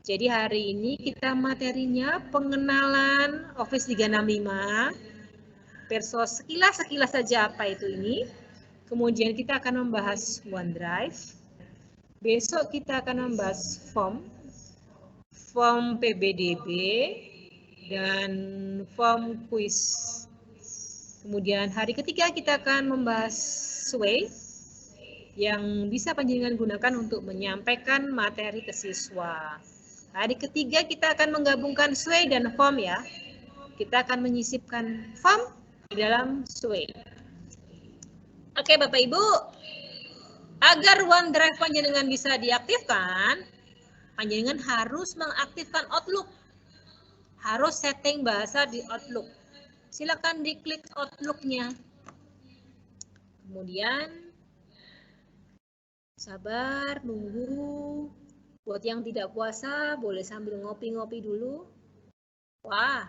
Speaker 4: Jadi hari ini kita materinya pengenalan Office 365. Persos sekilas saja apa itu ini. Kemudian kita akan membahas OneDrive. Besok kita akan membahas form PBDB dan form quiz. Kemudian hari ketiga kita akan membahas SUE yang bisa panjenengan gunakan untuk menyampaikan materi ke siswa. Hari ketiga kita akan menggabungkan SUE dan form ya. Kita akan menyisipkan form di dalam SUE. Oke Bapak Ibu, agar OneDrive panjenengan bisa diaktifkan, panjenengan harus mengaktifkan Outlook. Harus setting bahasa di Outlook. Silakan diklik Outlook-nya. Kemudian sabar, nunggu. Buat yang tidak puasa, boleh sambil ngopi-ngopi dulu. Wah,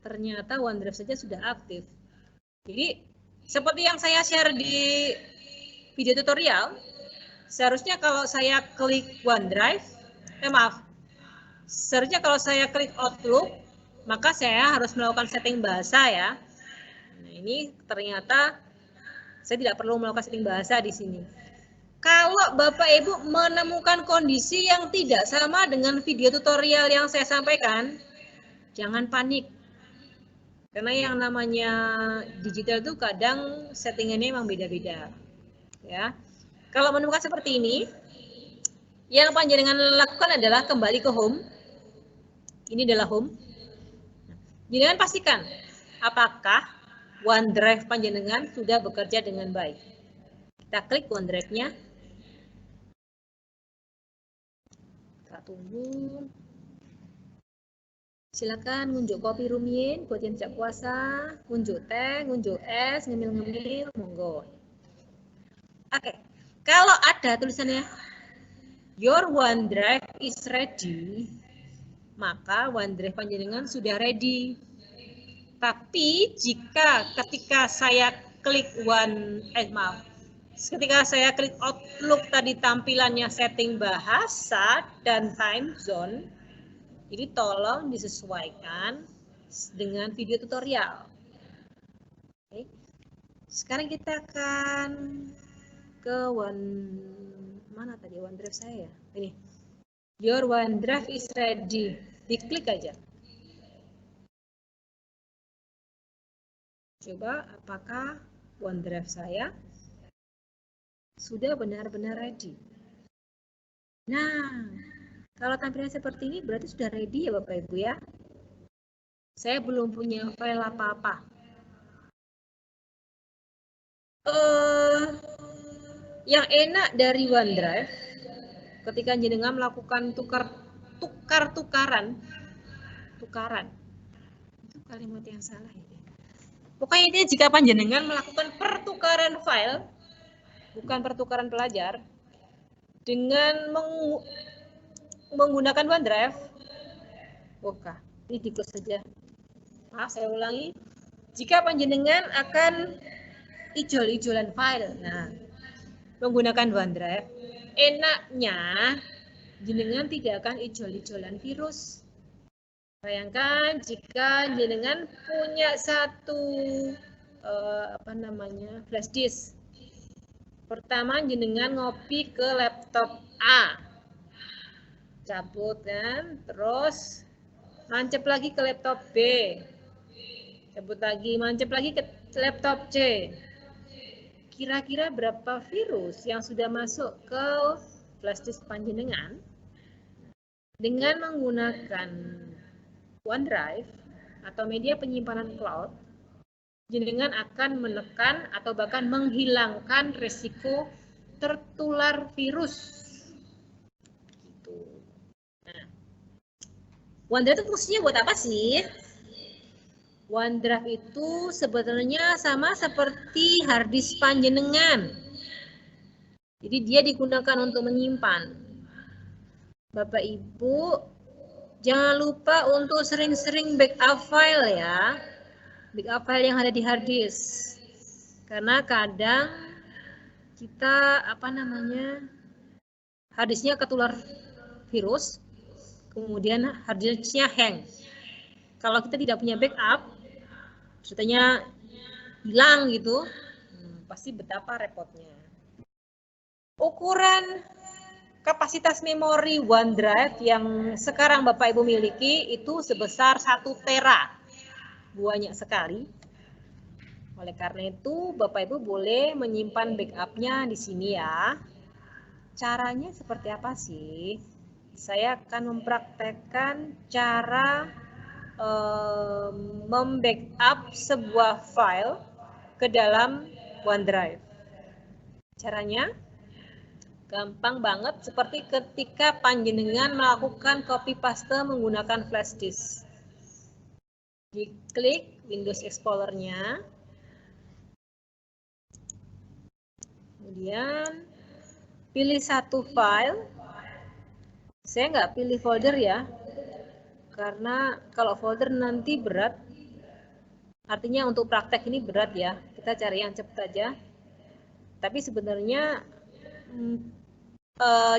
Speaker 4: ternyata OneDrive saja sudah aktif. Jadi seperti yang saya share di video tutorial, seharusnya kalau saya klik OneDrive, seharusnya kalau saya klik Outlook, maka saya harus melakukan setting bahasa ya. Nah, ini ternyata saya tidak perlu melakukan setting bahasa di sini. Kalau Bapak Ibu menemukan kondisi yang tidak sama dengan video tutorial yang saya sampaikan, jangan panik. Karena yang namanya digital itu kadang settingannya memang beda-beda. Ya. Kalau menemukan seperti ini, yang panjenengan lakukan adalah kembali ke home. Ini adalah home. Jangan pastikan apakah OneDrive panjenengan sudah bekerja dengan baik. Kita klik OneDrive-nya. Kita tunggu. Silakan ngunjuk kopi rumiyin buat yang tidak puasa, ngunjuk teh, ngunjuk es, ngemil-ngemil, monggo. Oke, kalau ada tulisannya Your OneDrive is ready, maka OneDrive panjenengan sudah ready. Tapi jika ketika saya klik ketika saya klik Outlook tadi tampilannya setting bahasa dan time zone, jadi tolong disesuaikan dengan video tutorial. Oke. Sekarang kita akan ke mana tadi OneDrive saya? Ini. Your OneDrive is ready. Diklik aja. Coba apakah OneDrive saya sudah benar-benar ready. Nah, kalau tampilan seperti ini berarti sudah ready ya Bapak Ibu ya. Saya belum punya file apa-apa. Yang enak dari OneDrive ketika jenengan melakukan tukaran. Itu kalimat yang salah ya. Pokoknya ini jika panjenengan melakukan pertukaran file, bukan pertukaran pelajar, dengan menggunakan OneDrive, ini di close saja. Maaf, saya ulangi. Jika panjenengan akan ijol-ijolan file, nah, menggunakan OneDrive, enaknya jenengan tidak akan ijol-ijolan virus. Bayangkan jika jenengan punya satu flash disk. Pertama jenengan ngopi ke laptop A. Cabut kan, terus mancep lagi ke laptop B. Cabut lagi, mancep lagi ke laptop C. Kira-kira berapa virus yang sudah masuk ke flash disk panjenengan dengan menggunakan OneDrive atau media penyimpanan cloud, jenengan akan menekan atau bahkan menghilangkan risiko tertular virus. Gitu. Nah, OneDrive itu fungsinya buat apa sih? OneDrive itu sebenarnya sama seperti harddisk panjenengan. Jadi dia digunakan untuk menyimpan. Bapak Ibu, jangan lupa untuk sering-sering backup file ya. Backup file yang ada di harddisk. Karena kadang kita harddisknya ketular virus, kemudian harddisknya hang. Kalau kita tidak punya backup, maksudnya hilang gitu, pasti betapa repotnya. Ukuran kapasitas memori OneDrive yang sekarang Bapak Ibu miliki itu sebesar 1 tera. Banyak sekali. Oleh karena itu, Bapak Ibu boleh menyimpan backupnya di sini ya. Caranya seperti apa sih? Saya akan mempraktekkan cara membackup sebuah file ke dalam OneDrive. Caranya gampang banget, seperti ketika panjenengan melakukan copy paste menggunakan flash disk. Diklik Windows Explorer-nya. Kemudian pilih satu file. Saya nggak pilih folder ya, karena kalau folder nanti berat Artinya untuk praktek ini berat ya, kita cari yang cepat aja. Tapi sebenarnya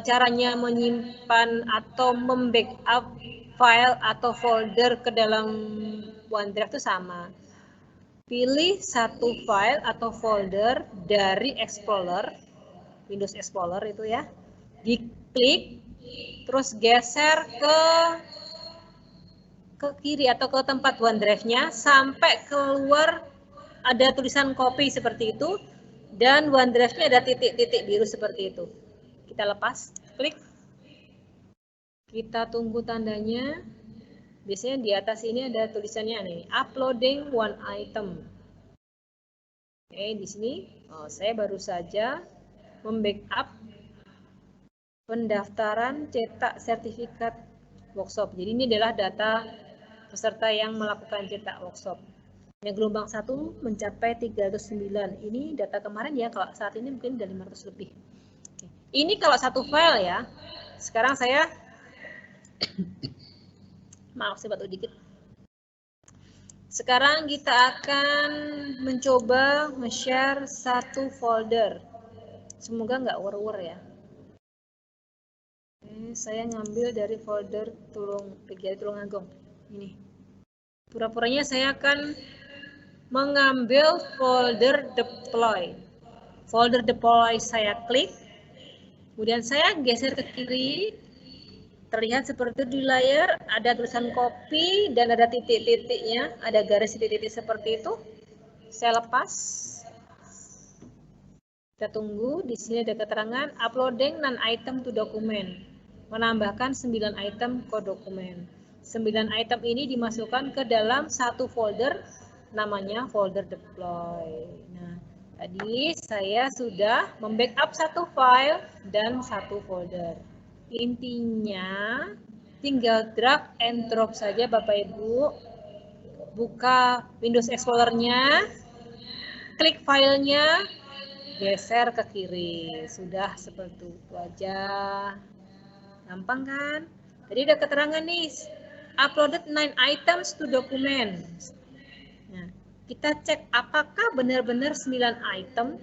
Speaker 4: caranya menyimpan atau membackup file atau folder ke dalam OneDrive itu sama. Pilih satu file atau folder dari Explorer, Windows Explorer itu ya, diklik, terus geser ke kiri atau ke tempat OneDrive-nya sampai keluar ada tulisan copy seperti itu, dan OneDrive-nya ada titik-titik biru seperti itu. Kita lepas, klik, kita tunggu tandanya. Biasanya di atas ini ada tulisannya nih, uploading one item. Oke, di sini saya baru saja membackup pendaftaran cetak sertifikat workshop. Jadi ini adalah data peserta yang melakukan cetak workshop. Yang gelombang 1 mencapai 309. Ini data kemarin ya, kalau saat ini mungkin udah 500 lebih. Oke. Ini kalau satu file ya. Sekarang saya maaf saya batuk dikit. Sekarang kita akan mencoba nge-share satu folder. Semoga nggak war-war ya. Oke, saya ngambil dari folder PGRI Tulungagung. Ini. Pura-puranya saya akan mengambil folder deploy. Folder deploy saya klik. Kemudian saya geser ke kiri. Terlihat seperti di layar, ada tulisan copy dan ada titik-titiknya, ada garis titik-titik seperti itu. Saya lepas. Kita tunggu, di sini ada keterangan uploading non-item to document. Menambahkan 9 item ke dokumen. 9 item ini dimasukkan ke dalam satu folder, namanya folder deploy. Nah, tadi saya sudah membackup satu file dan satu folder. Intinya tinggal drag and drop saja Bapak Ibu. Buka Windows Explorer-nya, klik filenya, geser ke kiri. Sudah seperti itu aja. Gampang kan? Tadi ada keterangan nih, uploaded 9 items to document. Nah, kita cek apakah benar-benar 9 item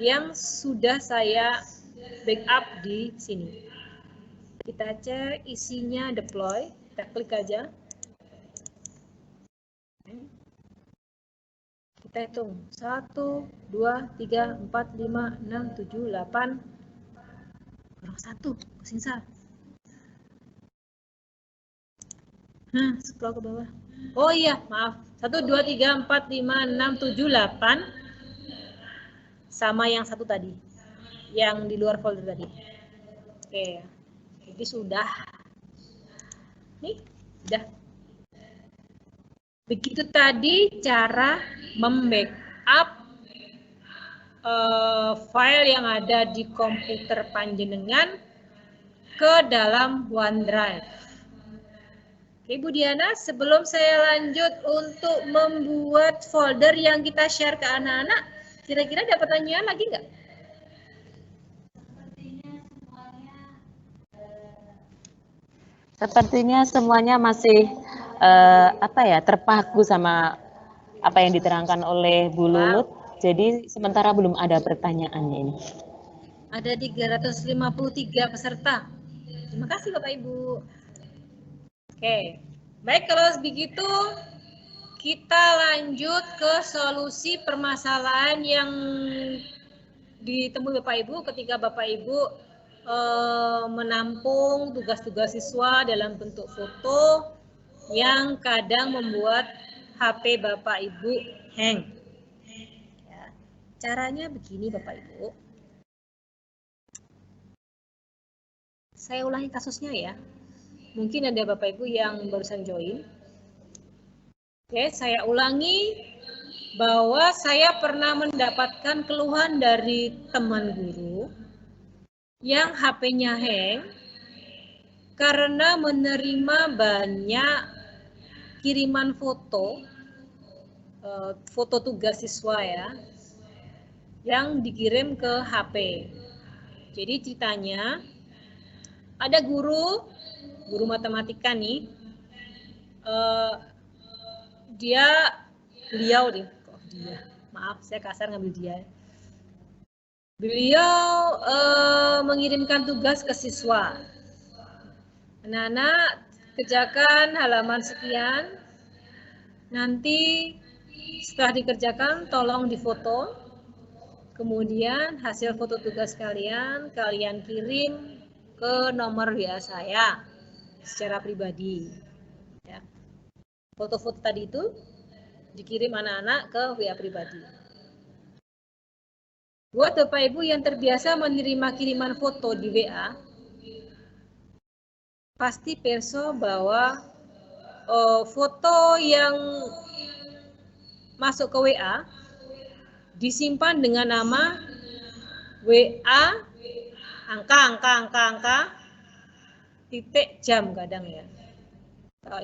Speaker 4: yang sudah saya backup di sini. Kita cek isinya deploy, kita klik aja. Kita hitung 1, 2, 3, 4, 5, 6, 7, 8, kurang 1, kesingsa. Nah, scroll ke bawah. Oh iya, maaf. 1, 2, 3, 4, 5, 6, 7, 8. Sama yang satu tadi. Yang di luar folder tadi. Oke. Jadi sudah. Nih, sudah. Begitu tadi cara membackup file yang ada di komputer panjenengan ke dalam OneDrive. Oke, Bu Diana, sebelum saya lanjut untuk membuat folder yang kita share ke anak-anak, kira-kira ada pertanyaan lagi nggak?
Speaker 1: Sepertinya semuanya masih terpaku sama apa yang diterangkan oleh Bu Lulut. Jadi sementara belum ada pertanyaannya ini.
Speaker 4: Ada 353 peserta. Terima kasih Bapak Ibu. Oke, baik kalau begitu kita lanjut ke solusi permasalahan yang ditemui Bapak Ibu ketika Bapak Ibu menampung tugas-tugas siswa dalam bentuk foto yang kadang membuat HP Bapak Ibu hang. Ya, caranya begini Bapak Ibu. Saya ulangi kasusnya ya. Mungkin ada Bapak Ibu yang barusan join. Oke, saya ulangi bahwa saya pernah mendapatkan keluhan dari teman guru yang HP-nya hang karena menerima banyak kiriman foto tugas siswa ya, yang dikirim ke HP. Jadi ceritanya ada guru matematika nih, dia beliau nih, kok dia, maaf saya kasar ngambil dia. Beliau mengirimkan tugas ke siswa. Anak-anak kerjakan halaman sekian, nanti setelah dikerjakan tolong difoto, kemudian hasil foto tugas kalian kirim ke nomor WA saya secara pribadi. Ya. Foto-foto tadi itu dikirim anak-anak ke WA pribadi. Buat Bapak Ibu yang terbiasa menerima kiriman foto di WA, pasti perso bahwa foto yang masuk ke WA disimpan dengan nama WA angka titik jam kadang ya.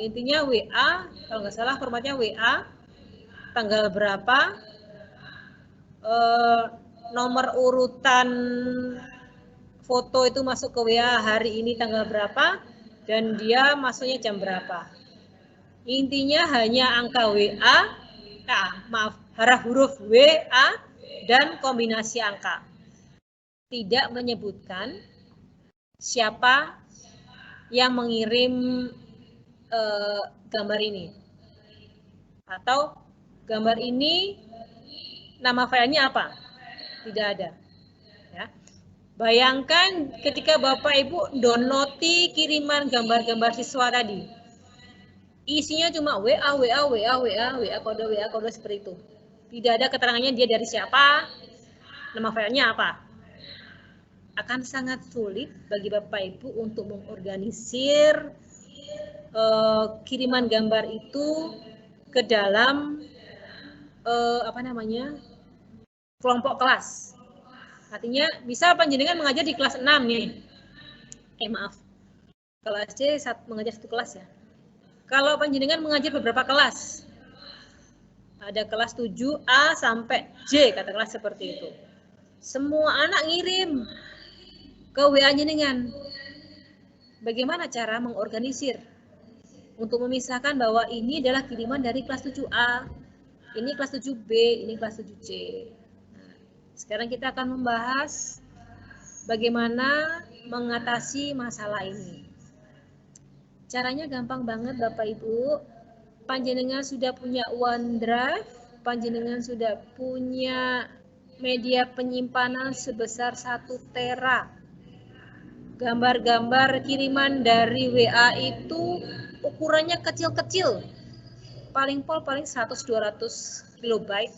Speaker 4: Intinya WA, kalau nggak salah formatnya WA tanggal berapa, nomor urutan foto itu masuk ke WA hari ini tanggal berapa, dan dia masuknya jam berapa. Intinya hanya angka WA, huruf WA dan kombinasi angka. Tidak menyebutkan siapa yang mengirim gambar ini. Atau gambar ini nama filenya apa? Tidak ada. Ya. Bayangkan ketika Bapak Ibu downloadi kiriman gambar-gambar siswa tadi. Isinya cuma WA kode seperti itu. Tidak ada keterangannya dia dari siapa, nama filenya apa. Akan sangat sulit bagi Bapak Ibu untuk mengorganisir kiriman gambar itu ke dalam kelompok kelas. Artinya misal panjenengan mengajar di kelas 6 nih. Kelas C mengajar satu kelas ya. Kalau panjenengan mengajar beberapa kelas, ada kelas 7A sampai J, katakanlah seperti itu. Semua anak ngirim ke WA jenengan. Bagaimana cara mengorganisir untuk memisahkan bahwa ini adalah kiriman dari kelas 7A, ini kelas 7B, ini kelas 7C. Nah, sekarang kita akan membahas bagaimana mengatasi masalah ini. Caranya gampang banget Bapak Ibu. Panjenengan sudah punya OneDrive, panjenengan sudah punya media penyimpanan sebesar 1 tera. Gambar-gambar kiriman dari WA itu ukurannya kecil-kecil. Paling 100-200 kilobyte.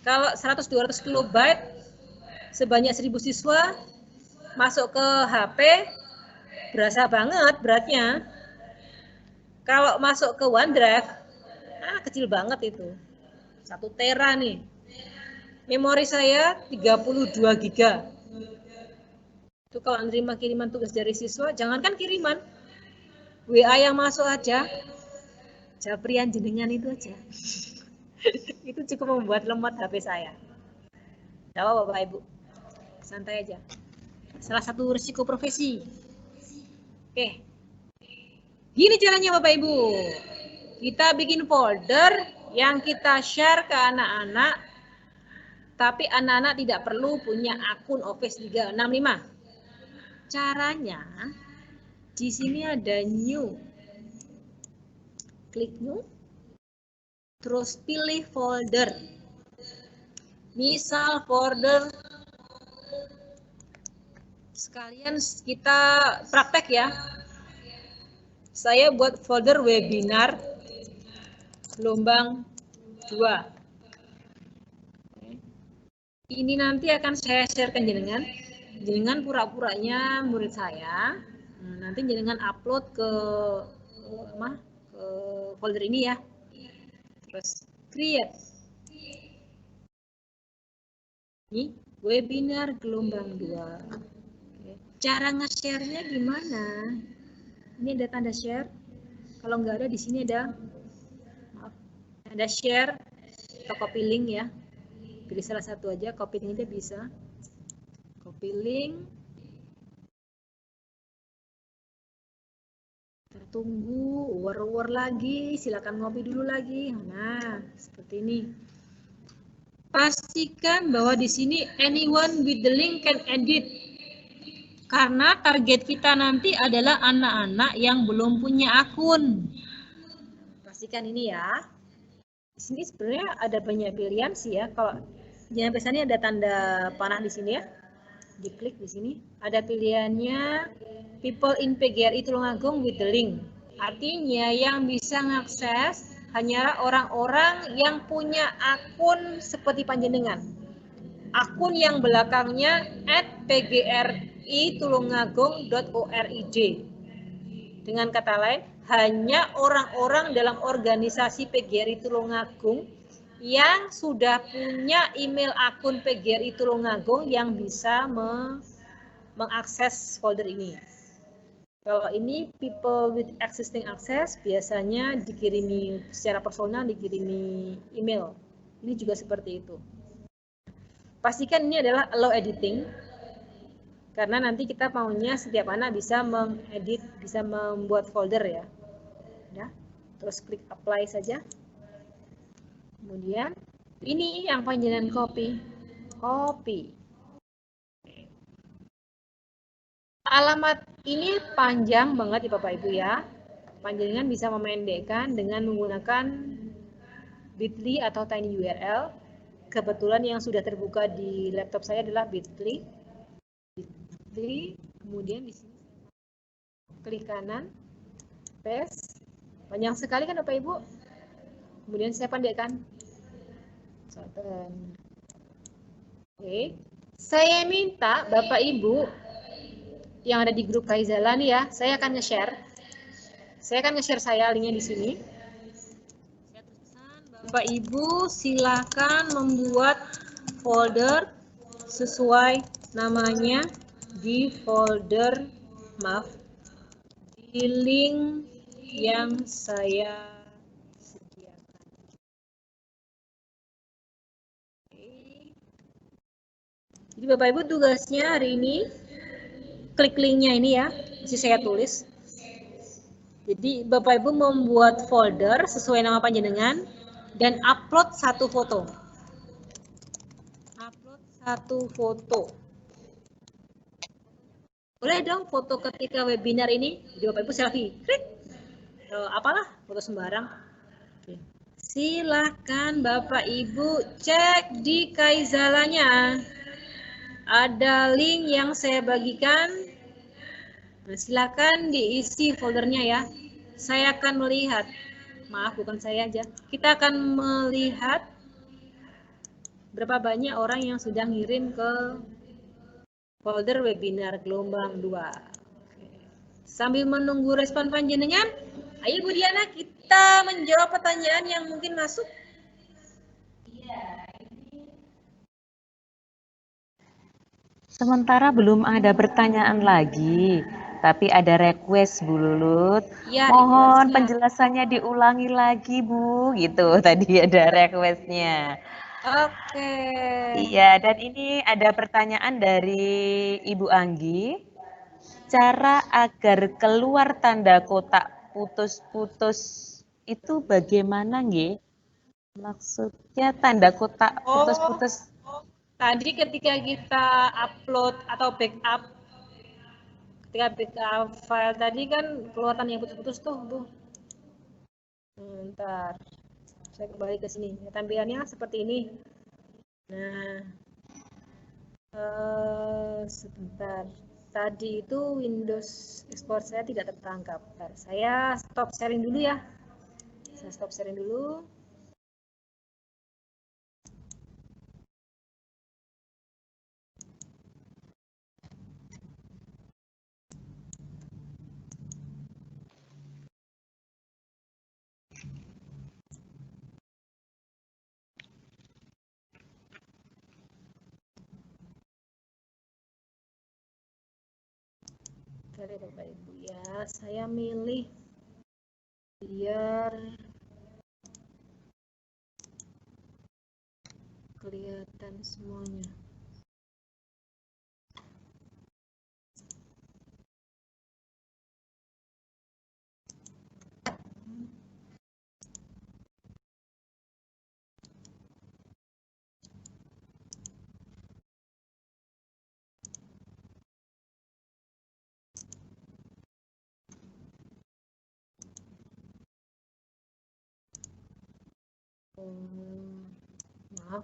Speaker 4: Kalau 100-200 kilobyte sebanyak 1000 siswa masuk ke HP, berasa banget beratnya. Kalau masuk ke OneDrive, kecil banget itu. 1 tera nih. Memori saya 32 giga. Itu kalau menerima kiriman tugas dari siswa, jangankan kiriman, WA yang masuk aja, japrian jenengan itu aja. Itu cukup membuat lemot HP saya. Jawab Bapak Ibu. Santai aja. Salah satu risiko profesi. Oke. Gini caranya Bapak Ibu. Kita bikin folder yang kita share ke anak-anak, tapi anak-anak tidak perlu punya akun Office 365. Caranya, di sini ada new. Klik new. Terus pilih folder. Misal folder, sekalian kita praktek ya. Saya buat folder webinar gelombang 2. Ini nanti akan saya share ke jenengan. Jenengan pura-puranya murid saya. Nanti jenengan upload ke folder ini ya. Terus create. Ini webinar gelombang 2. Cara nge-share-nya gimana? Ini ada tanda share. Kalau nggak ada, di sini ada share atau copy link ya. Pilih salah satu aja, copy link aja bisa. Copy link. Tertunggu, war lagi, silakan ngopi dulu lagi. Nah, seperti ini. Pastikan bahwa di sini anyone with the link can edit. Karena target kita nanti adalah anak-anak yang belum punya akun. Pastikan ini ya. Di sini sebenarnya ada banyak pilihan sih ya. Kalau jangan pesannya ada tanda panah di sini ya. Diklik di sini. Ada pilihannya people in PGRI Tulungagung with the link. Artinya yang bisa mengakses hanyalah orang-orang yang punya akun seperti panjenengan. Akun yang belakangnya @pgritulungagung.org. Dengan kata lain, hanya orang-orang dalam organisasi PGRI Tulungagung yang sudah punya email akun PGRI Tulungagung yang bisa mengakses folder ini. Kalau ini people with existing access biasanya dikirimi secara personal, dikirimi email. Ini juga seperti itu. Pastikan ini adalah allow editing, karena nanti kita maunya setiap anak bisa mengedit, bisa membuat folder ya. Ya. Terus klik apply saja. Kemudian ini yang panjangan copy. Alamat ini panjang banget ya Bapak Ibu ya. Panjenengan bisa memendekkan dengan menggunakan bit.ly atau tiny URL. Kebetulan yang sudah terbuka di laptop saya adalah bit.ly. Kemudian di sini klik kanan, paste. Panjang sekali kan Bapak Ibu. Kemudian saya pendekkan. Oke. Saya minta Bapak Ibu yang ada di grup Kaizala nih ya, saya akan nge-share. Saya linknya di sini. Bapak Ibu silakan membuat folder sesuai namanya di folder di link yang saya sediakan. Jadi Bapak Ibu tugasnya hari ini klik linknya ini ya, masih saya tulis. Jadi Bapak Ibu membuat folder sesuai nama panjenengan dan upload satu foto. Boleh dong foto ketika webinar ini. Jadi Bapak Ibu selfie. Klik. Apalah, foto sembarang. Oke. Silakan Bapak Ibu cek di Kaizalanya. Ada link yang saya bagikan. Nah, silakan diisi foldernya ya. Saya akan melihat. Maaf, bukan saya aja. Kita akan melihat berapa banyak orang yang sudah ngirim ke folder webinar gelombang 2. Sambil menunggu respon panjenengan, ayo Bu Diana kita menjawab pertanyaan yang mungkin masuk.
Speaker 1: Sementara belum ada pertanyaan lagi, tapi ada request Bu Lulut.
Speaker 4: Ya,
Speaker 1: mohon penjelasannya diulangi lagi Bu, gitu tadi ada requestnya.
Speaker 4: Oke.
Speaker 1: Iya, dan ini ada pertanyaan dari Ibu Anggi. Cara agar keluar tanda kotak putus-putus itu bagaimana nggih? Maksudnya tanda kotak putus-putus.
Speaker 4: Tadi ketika kita upload atau backup, ketika backup file tadi kan keluar tanda yang putus-putus tuh Bu. Bentar, saya kembali ke sini. Tampilannya seperti ini. Nah, sebentar. Tadi itu Windows Explorer saya tidak tertangkap. Bentar, saya stop sharing dulu ya. Saya stop sharing dulu. Oke Bapak Ibu ya, saya milih biar kelihatan semuanya. Maaf.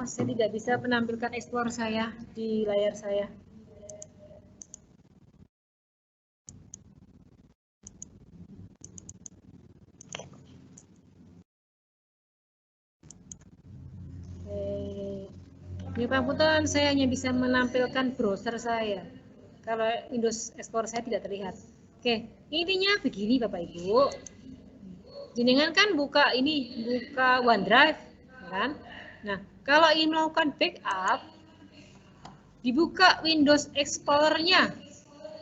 Speaker 4: Saya tidak bisa menampilkan Explorer saya di layar saya. Ini pangapunten, saya hanya bisa menampilkan browser saya. Kalau Windows Explorer saya tidak terlihat. Oke, intinya begini Bapak Ibu. Jenengan kan buka OneDrive, kan? Nah, kalau ingin melakukan backup, dibuka Windows Explorer-nya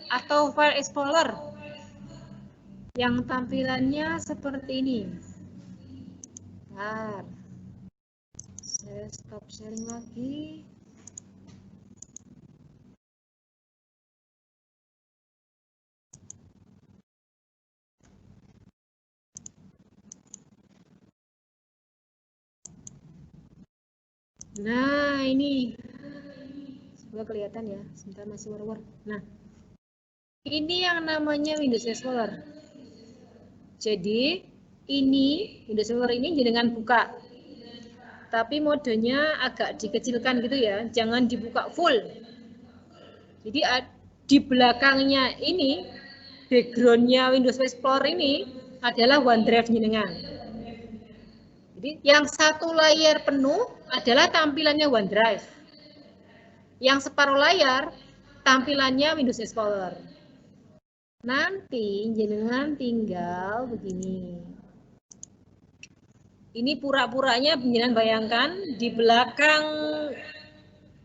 Speaker 4: atau File Explorer yang tampilannya seperti ini. Bentar. Saya stop sharing lagi. Nah, ini. Semoga kelihatan ya. Sebentar masih war-war. Nah, ini yang namanya Windows Explorer. Jadi, ini Windows Explorer ini jenengan buka. Tapi modenya agak dikecilkan gitu ya. Jangan dibuka full. Jadi, di belakangnya ini, background-nya Windows Explorer ini adalah OneDrive jenengan. Jadi yang satu layar penuh adalah tampilannya OneDrive. Yang separuh layar tampilannya Windows Explorer. Nanti jenengan tinggal begini. Ini pura-puranya jenengan bayangkan di belakang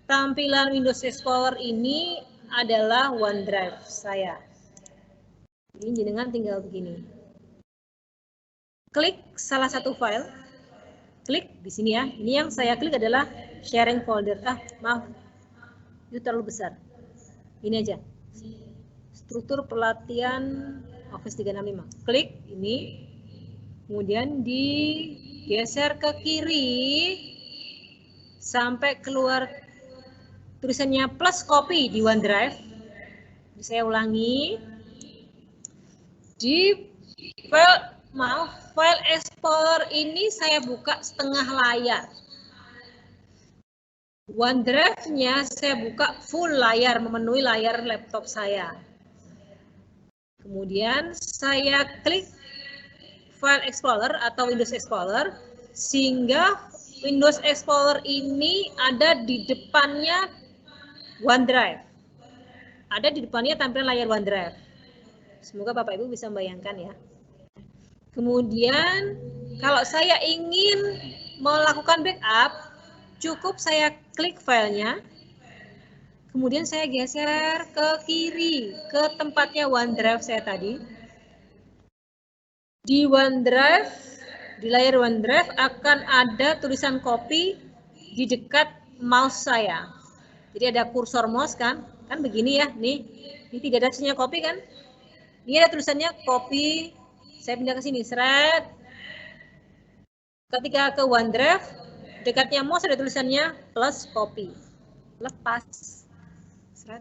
Speaker 4: tampilan Windows Explorer ini adalah OneDrive saya. Ini jenengan tinggal begini. Klik salah satu file. Klik di sini ya. Ini yang saya klik adalah sharing folder. Maaf. Itu terlalu besar. Ini aja. Struktur pelatihan Office 365. Klik ini. Kemudian digeser ke kiri sampai keluar tulisannya plus copy di OneDrive. Saya ulangi. Di file Explorer ini saya buka setengah layar. OneDrive-nya saya buka full layar, memenuhi layar laptop saya. Kemudian saya klik File Explorer atau Windows Explorer, sehingga Windows Explorer ini ada di depannya OneDrive. Ada di depannya tampilan layar OneDrive. Semoga Bapak Ibu bisa membayangkan ya. Kemudian kalau saya ingin melakukan backup, cukup saya klik filenya, kemudian saya geser ke kiri, ke tempatnya OneDrive saya tadi. Di OneDrive, di layar OneDrive akan ada tulisan copy di dekat mouse saya. Jadi ada kursor mouse kan begini ya, nih. Ini tidak ada tulisannya copy kan? Ini ada tulisannya copy. Saya pindah ke sini, seret. Ketika ke OneDrive, dekatnya mouse ada tulisannya plus copy. Lepas. Seret.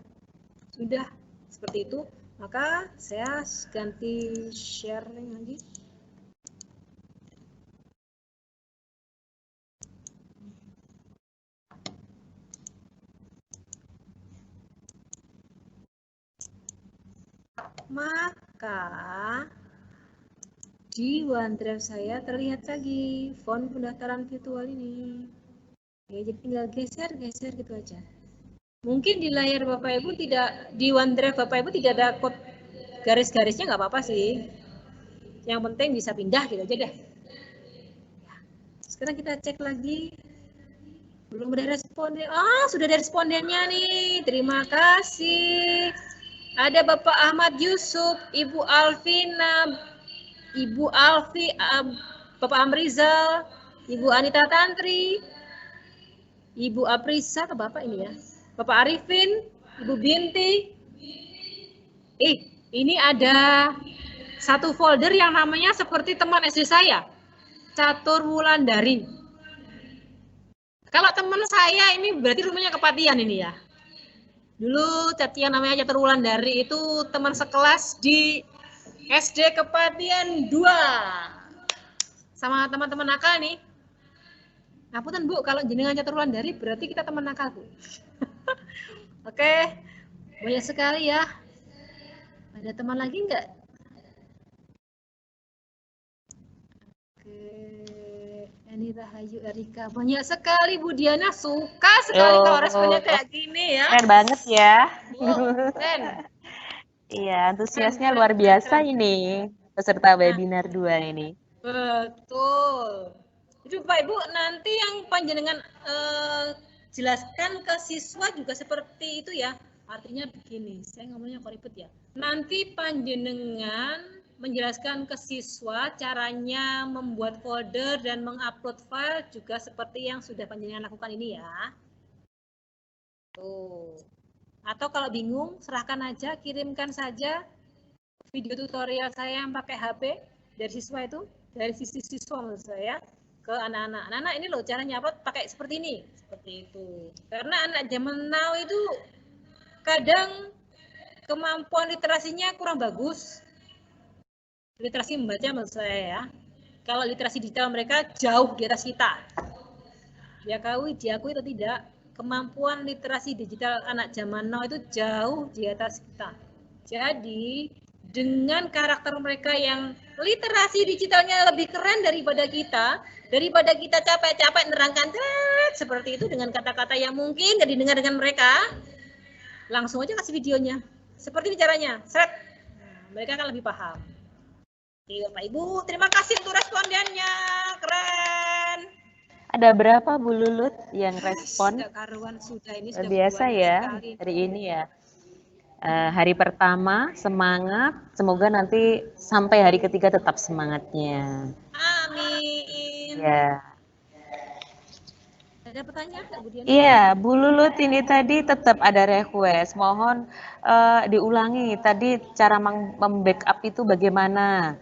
Speaker 4: Sudah seperti itu. Maka saya ganti sharing lagi. Maka di OneDrive saya terlihat lagi font pendaftaran virtual ini. Ya, jadi tinggal geser gitu aja. Mungkin di layar Bapak Ibu tidak, di OneDrive Bapak Ibu tidak ada garis-garisnya, nggak apa-apa sih. Yang penting bisa pindah gitu aja deh. Sekarang kita cek lagi. Belum ada responden. Sudah ada respondennya nih. Terima kasih. Ada Bapak Ahmad Yusuf, Ibu Alvina, Ibu Alfi, Bapak Amrizal, Ibu Anita Tantri, Ibu Aprisa, ke Bapak ini ya. Bapak Arifin, Ibu Binti. Ini ada satu folder yang namanya seperti teman SD saya. Catur Wulandari. Kalau teman saya ini berarti rumahnya Kepatihan ini ya. Dulu yang namanya Catur Wulandari itu teman sekelas di SD Kepatihan 2. Sama teman-teman nakal nih. Ngapunten Bu, kalau jenengan Catur Wulandari berarti kita teman nakal Bu. Oke, banyak sekali ya. Ada teman lagi enggak? Oke, Eni Rahayu Erika. Banyak sekali Bu Diana, suka sekali kalau responnya kayak gini ya.
Speaker 1: Keren banget ya.
Speaker 4: Keren.
Speaker 1: Iya, antusiasnya luar biasa ini peserta webinar 2 ini.
Speaker 4: Betul. Jadi Bapak Ibu nanti yang panjenengan jelaskan ke siswa juga seperti itu ya. Artinya begini, saya ngomongnya kok ribet ya. Nanti panjenengan menjelaskan ke siswa caranya membuat folder dan mengupload file juga seperti yang sudah panjenengan lakukan ini ya. Tuh. Atau kalau bingung, serahkan aja, kirimkan saja video tutorial saya yang pakai HP dari siswa itu, dari sisi siswa menurut saya ke anak-anak. Anak-anak ini loh caranya apa? Pakai seperti ini, seperti itu. Karena anak zaman now itu kadang kemampuan literasinya kurang bagus. Literasi membaca menurut saya ya. Kalau literasi digital mereka jauh di atas kita. Diakui atau tidak, kemampuan literasi digital anak zaman now itu jauh di atas kita. Jadi dengan karakter mereka yang literasi digitalnya lebih keren daripada kita capek-capek nerangkan seperti itu dengan kata-kata yang mungkin gak didengar dengan mereka, langsung aja kasih videonya. Seperti ini caranya, seret. Nah, mereka akan lebih paham. Oke, Bapak Ibu, terima kasih untuk respondennya, keren.
Speaker 1: Ada berapa Bu Lulut yang respon?
Speaker 4: Sudah karuan, sudah ini sudah
Speaker 1: Biasa ya
Speaker 4: sekali.
Speaker 1: hari ini ya. Hari pertama semangat, semoga nanti sampai hari ketiga tetap semangatnya.
Speaker 4: Amin.
Speaker 1: Ya.
Speaker 4: Ada pertanyaan nggak Bu Diana?
Speaker 1: Iya, Bu Lulut ini tadi tetap ada request. Mohon diulangi tadi cara membackup itu bagaimana.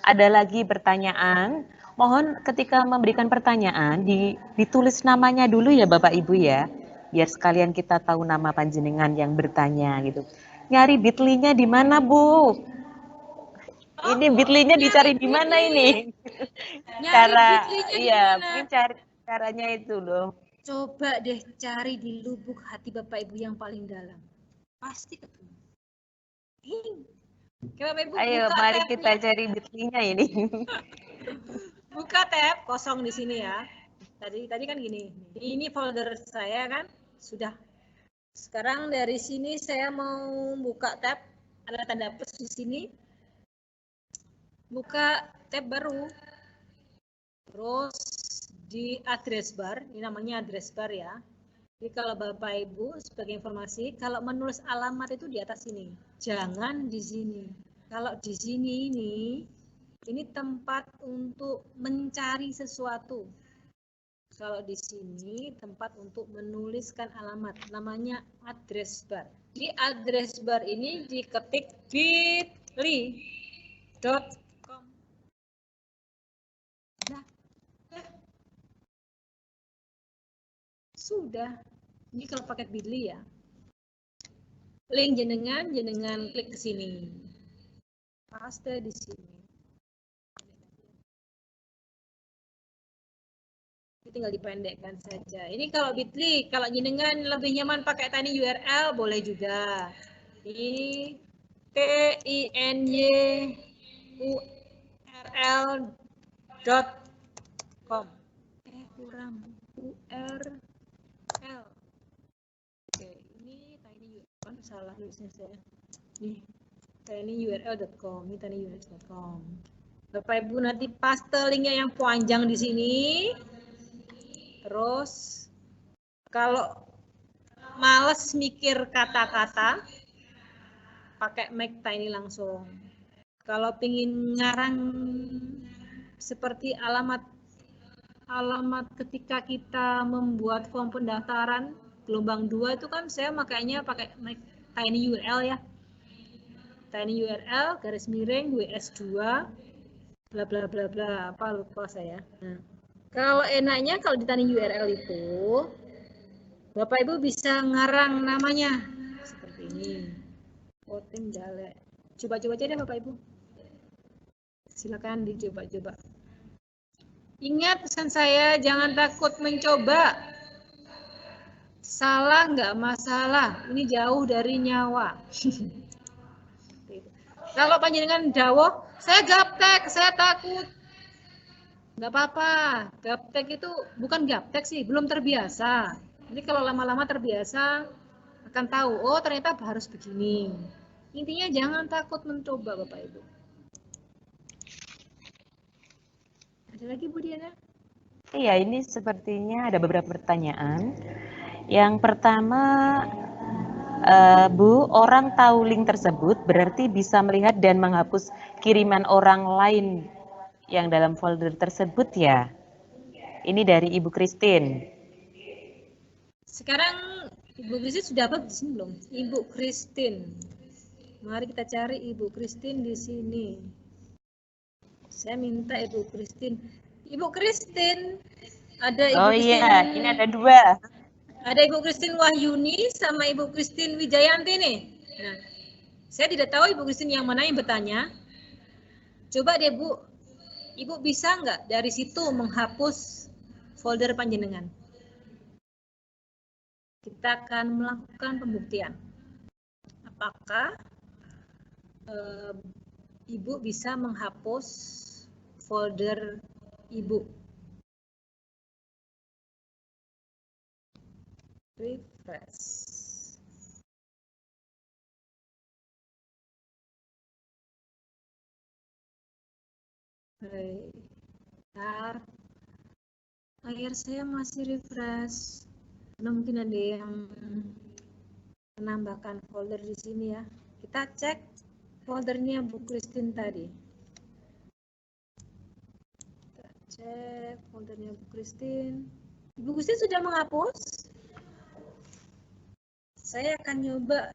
Speaker 1: Ada lagi pertanyaan. Mohon ketika memberikan pertanyaan ditulis namanya dulu ya Bapak Ibu ya. Biar sekalian kita tahu nama panjenengan yang bertanya gitu. Nyari bitly-nya di mana, Bu? Ini bitly-nya dicari di mana ini? Cara iya, mungkin caranya itu loh.
Speaker 4: Coba deh cari di lubuk hati Bapak Ibu yang paling dalam. Pasti ketemu. Oke, Bapak Ibu,
Speaker 1: ayo
Speaker 4: buka
Speaker 1: mari
Speaker 4: tab-nya.
Speaker 1: kita cari bitly-nya ini.
Speaker 4: Buka tab kosong di sini ya. Tadi kan gini. Ini folder saya kan sudah. Sekarang dari sini saya mau buka tab, ada tanda plus di sini. Buka tab baru. Terus di address bar, ini namanya address bar ya. Jadi kalau Bapak Ibu sebagai informasi, kalau menulis alamat itu di atas sini. Jangan di sini. Kalau di sini ini tempat untuk mencari sesuatu. Kalau di sini tempat untuk menuliskan alamat, namanya address bar. Di address bar ini diketik bit.ly.com. Nah, sudah. Ini kalau paket bit.ly ya. Link jenengan klik ke sini. Paste di sini. Tinggal dipendekkan saja. Ini kalau bit.ly, kalau jenengan lebih nyaman pakai tiny URL boleh juga. Ini tinyurl.com. Kurang URL. Oke, ini tiny URL, salah tulisnya saya. Nih, tinyurl.com, ini tinyurl.com. Bapak Ibu nanti paste linknya yang panjang di sini. Terus kalau males mikir kata-kata, pakai Make Tiny langsung. Kalau pingin ngarang seperti alamat ketika kita membuat form pendaftaran gelombang 2 itu kan saya makanya pakai Make Tiny URL ya. Tiny URL garis miring WS2 bla bla bla bla, apa lupa saya. Nah, kalau enaknya kalau di tani URL itu Bapak Ibu bisa ngarang namanya seperti ini. Voting Jale. Coba-coba aja deh Bapak Ibu. Silakan dicoba-coba. Ingat pesan saya, jangan takut mencoba. Salah nggak masalah, ini jauh dari nyawa. Kalau panjenengan dawuh, saya gaptek, saya takut. Nggak apa-apa, gaptek itu bukan gaptek sih, belum terbiasa. Ini kalau lama-lama terbiasa, akan tahu, oh ternyata harus begini. Intinya jangan takut mencoba Bapak Ibu. Ada lagi Bu Diana?
Speaker 1: Iya, ini sepertinya ada beberapa pertanyaan. Yang pertama, Bu, orang tahu link tersebut berarti bisa melihat dan menghapus kiriman orang lain yang dalam folder tersebut ya? Ini dari Ibu Christine.
Speaker 4: Sekarang Ibu Christine sudah apa di sini belum? Ibu Christine. Mari kita cari Ibu Christine di sini. Saya minta Ibu Christine. Ibu Christine, ada Ibu Christine.
Speaker 1: Iya, ini ada dua.
Speaker 4: Ada Ibu Christine Wahyuni sama Ibu Christine Wijayanti nih. Nah, saya tidak tahu Ibu Christine yang mana yang bertanya. Coba deh Bu, Ibu bisa nggak dari situ menghapus folder panjenengan? Kita akan melakukan pembuktian. Apakah Ibu bisa menghapus folder Ibu? Refresh. Bentar. Layar saya masih refresh. Karena mungkin ada yang menambahkan folder di sini ya. Kita cek foldernya Bu Christine tadi. Kita cek foldernya Bu Christine. Ibu Christine sudah menghapus? Saya akan nyoba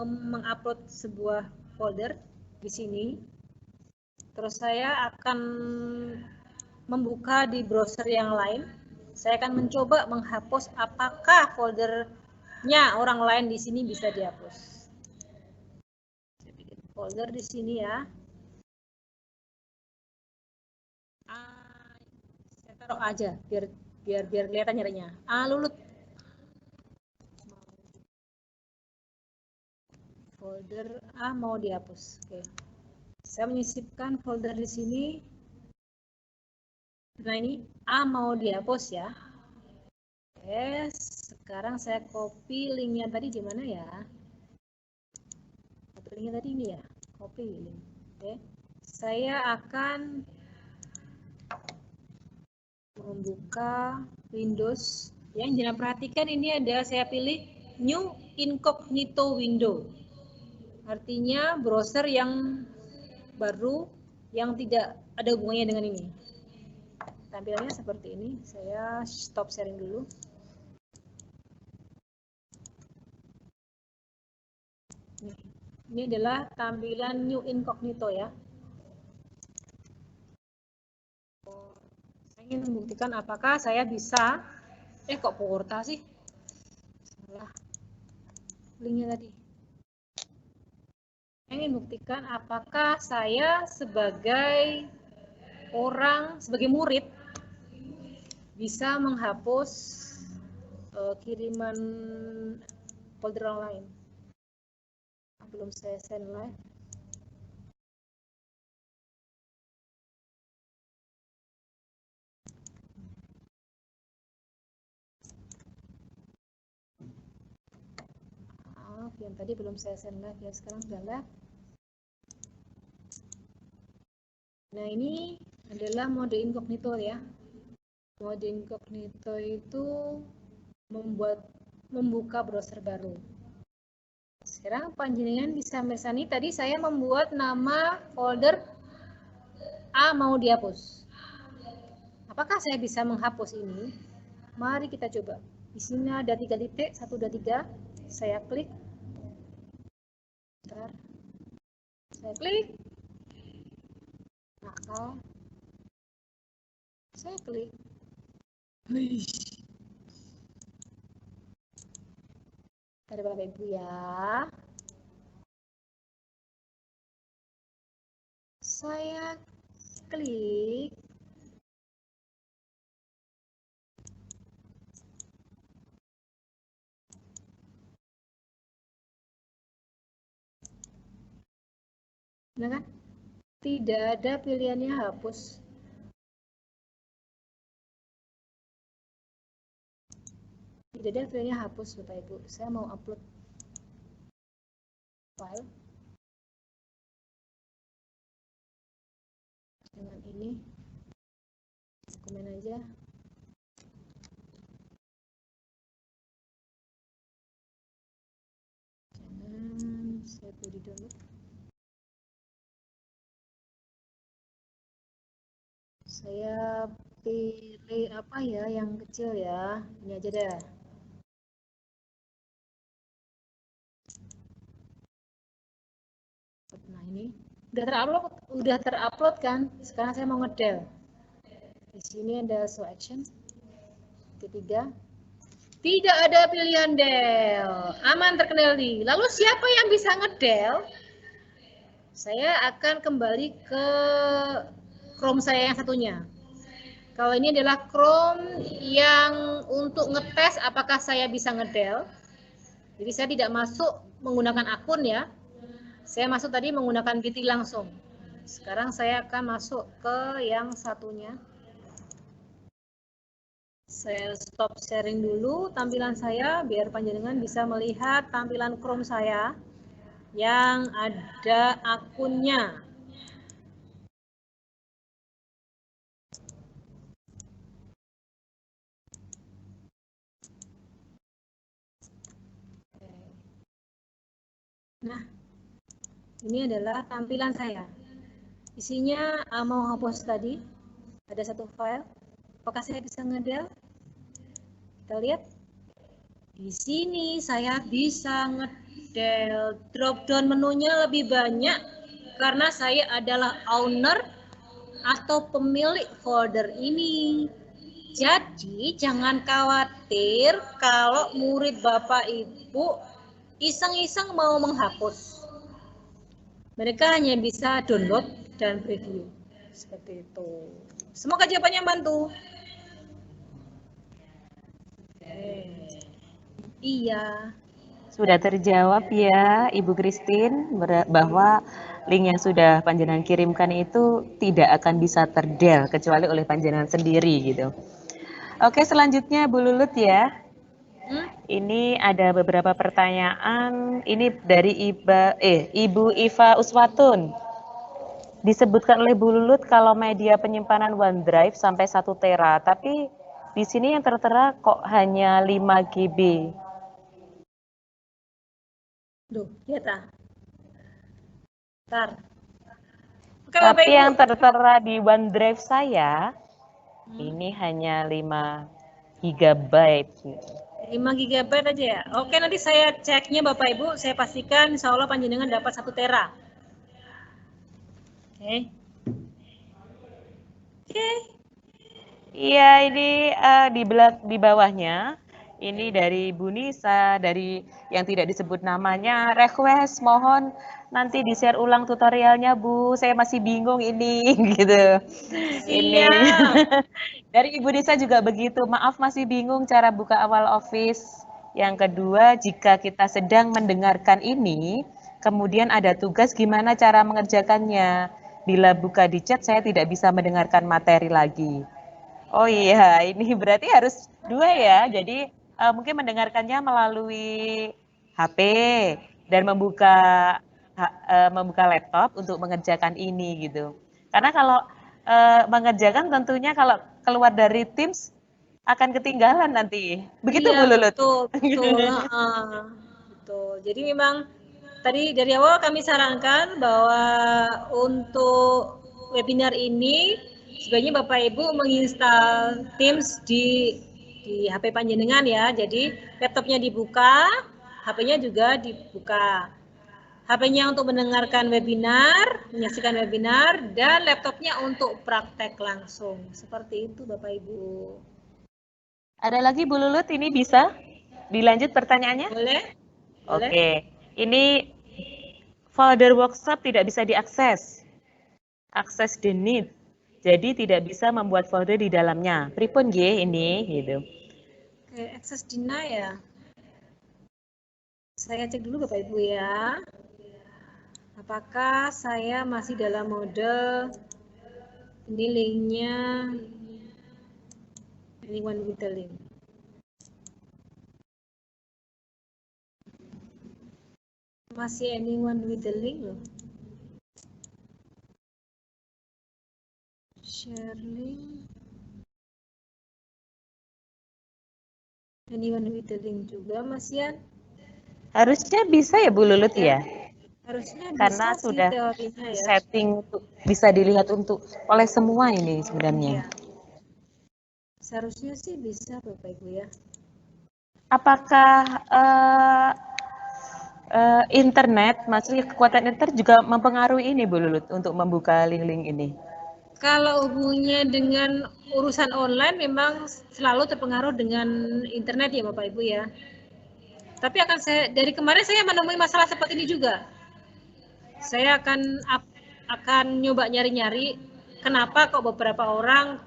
Speaker 4: mengupload sebuah folder di sini. Terus saya akan membuka di browser yang lain. Saya akan mencoba menghapus apakah foldernya orang lain di sini bisa dihapus. Saya bikin folder di sini ya. Saya taruh aja biar kelihatan nyarinya. Lulut. Folder A mau dihapus. Oke. Saya menyisipkan folder di sini. Nah ini A mau dihapus ya. Oke, sekarang saya copy linknya tadi di mana ya? Linknya tadi ini ya, copy link. Oke, saya akan membuka Windows. Yang jangan perhatikan ini ada saya pilih New Incognito Window. Artinya browser yang baru yang tidak ada hubungannya dengan ini. Tampilannya seperti ini. Saya stop sharing dulu. Ini adalah tampilan New Incognito ya. Saya ingin membuktikan apakah saya bisa. Kok Porta sih? Salah. Linknya tadi. Saya ingin membuktikan apakah saya sebagai sebagai murid bisa menghapus kiriman folder lain. Belum saya send live. Maaf, yang tadi belum saya send live ya, sekarang sudah live. Nah ini adalah mode incognito ya. Mode incognito itu membuka browser baru. Sekarang panjenengan bisa mesani tadi saya membuat nama folder A mau dihapus. Apakah saya bisa menghapus ini? Mari kita coba. Di sini ada 3 titik, 1, 2, 3. Saya klik. Bentar. Saya klik. Nakal. Saya klik. Wih. Ada Bapak Ibu ya. Saya klik. Nah kan? Tidak ada pilihannya hapus. Tidak ada pilihannya hapus Bapak Ibu. Saya mau upload file dengan ini. Komen aja. Jangan saya boleh download. Saya pilih apa ya yang kecil ya. Ini aja deh. Nah ini udah terupload kan. Sekarang saya mau ngedel. Di sini ada show action. Ketiga. Tidak ada pilihan del. Aman terkendali. Lalu siapa yang bisa ngedel? Saya akan kembali ke Chrome saya yang satunya. Kalau ini adalah Chrome yang untuk ngetes apakah saya bisa ngedel. Jadi saya tidak masuk menggunakan akun ya. Saya masuk tadi menggunakan GT langsung. Sekarang saya akan masuk ke yang satunya. Saya stop sharing dulu tampilan saya biar panjenengan bisa melihat tampilan Chrome saya yang ada akunnya. Nah, ini adalah tampilan saya. Isinya mau hapus tadi, ada satu file. Apakah saya bisa ngedel? Kita lihat. Di sini saya bisa ngedel. Drop down menunya lebih banyak karena saya adalah owner atau pemilik folder ini. Jadi jangan khawatir kalau murid Bapak Ibu iseng-iseng mau menghapus. Mereka hanya bisa download dan preview. Seperti itu. Semoga jawabannya membantu. Iya.
Speaker 1: Sudah terjawab ya Ibu Christine bahwa link yang sudah panjenengan kirimkan itu tidak akan bisa terdel kecuali oleh panjenengan sendiri gitu. Oke, selanjutnya Bu Lulut ya. Ini ada beberapa pertanyaan. Ini dari Ibu Iva Uswatun. Disebutkan oleh Bu Lulut kalau media penyimpanan OneDrive sampai 1 tera, tapi di sini yang tertera kok hanya 5 GB.
Speaker 4: Duh, lihat ah. Bentar. Oke,
Speaker 1: tapi yang tertera di OneDrive saya ini hanya 5 GB.
Speaker 4: 5 GB aja ya. Oke, nanti saya ceknya Bapak Ibu, saya pastikan insya Allah panjenengan dapat 1 tera. Oke. Oke.
Speaker 1: Iya, ini di bawahnya. Ini dari Bu Nisa, dari yang tidak disebut namanya, request mohon nanti di-share ulang tutorialnya Bu, saya masih bingung ini, gitu. Ini dari Ibu Nisa juga begitu, maaf masih bingung cara buka awal Office. Yang kedua, jika kita sedang mendengarkan ini, kemudian ada tugas gimana cara mengerjakannya. Bila buka di chat, saya tidak bisa mendengarkan materi lagi. Oh iya, ini berarti harus 2 ya, jadi mungkin mendengarkannya melalui HP dan membuka laptop untuk mengerjakan ini gitu. Karena kalau mengerjakan tentunya kalau keluar dari Teams akan ketinggalan nanti. Begitu Bu Lulut?
Speaker 4: Betul. Betul. Jadi memang tadi dari awal kami sarankan bahwa untuk webinar ini sebaiknya Bapak Ibu menginstal Teams di HP panjenengan ya. Jadi laptopnya dibuka, HP-nya juga dibuka. HP-nya untuk mendengarkan webinar, menyaksikan webinar, dan laptopnya untuk praktek langsung. Seperti itu Bapak Ibu.
Speaker 1: Ada lagi Bu Lulut, ini bisa dilanjut pertanyaannya?
Speaker 4: Boleh? Boleh?
Speaker 1: Oke, ini folder workshop tidak bisa diakses. Akses denied. Jadi tidak bisa membuat folder di dalamnya. Pripun nggih ini gitu.
Speaker 4: Oke, access deny ya. Saya cek dulu Bapak Ibu ya. Apakah saya masih dalam mode ini linknya anyone with the link. Masih anyone with the link loh. Share link. Anyone with the link juga Mas Yan?
Speaker 1: Harusnya bisa ya Bu Lulut ya?
Speaker 4: Harusnya
Speaker 1: Karena
Speaker 4: bisa
Speaker 1: sudah
Speaker 4: sih teorinya ya.
Speaker 1: setting untuk bisa dilihat untuk oleh semua ini sebenarnya.
Speaker 4: Ya. Seharusnya sih bisa Bapak Ibu ya.
Speaker 1: Apakah internet, maksudnya kekuatan internet juga mempengaruhi ini Bu Lulut untuk membuka link-link ini?
Speaker 4: Kalau hubungannya dengan urusan online memang selalu terpengaruh dengan internet ya Bapak Ibu ya. Tapi dari kemarin saya menemui masalah seperti ini juga. Saya akan nyoba nyari-nyari kenapa kok beberapa orang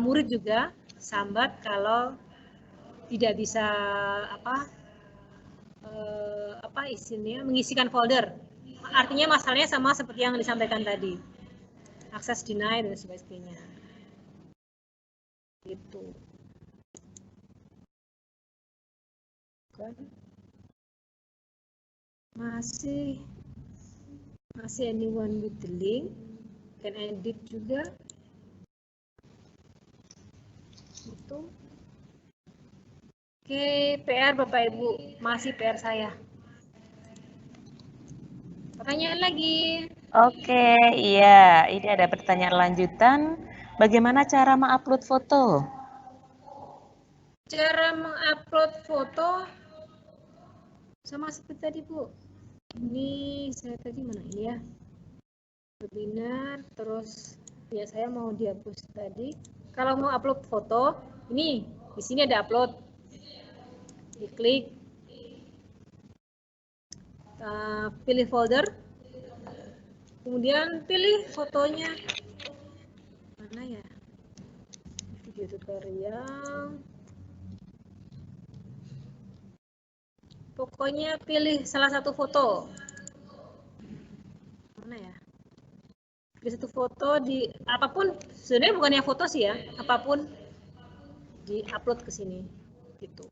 Speaker 4: murid juga sambat kalau tidak bisa istilahnya mengisikan folder. Artinya masalahnya sama seperti yang disampaikan tadi. Akses deny dan sebagainya. Gitu. Kan? Masih anyone with the link, can edit juga. Itu. Oke, PR Bapak Ibu, masih PR saya. Pertanyaan lagi.
Speaker 1: Oke, iya. Ini ada pertanyaan lanjutan. Bagaimana cara mengupload foto?
Speaker 4: Cara mengupload foto sama seperti tadi Bu. Ini saya tadi mana ini ya? Webinar, terus ya saya mau dihapus tadi. Kalau mau upload foto, ini di sini ada upload. Diklik, pilih folder. Kemudian pilih fotonya mana ya, video tutorial, pokoknya pilih salah satu foto mana ya, pilih satu foto di apapun, sebenarnya bukan yang foto sih ya, apapun di upload ke sini gitu.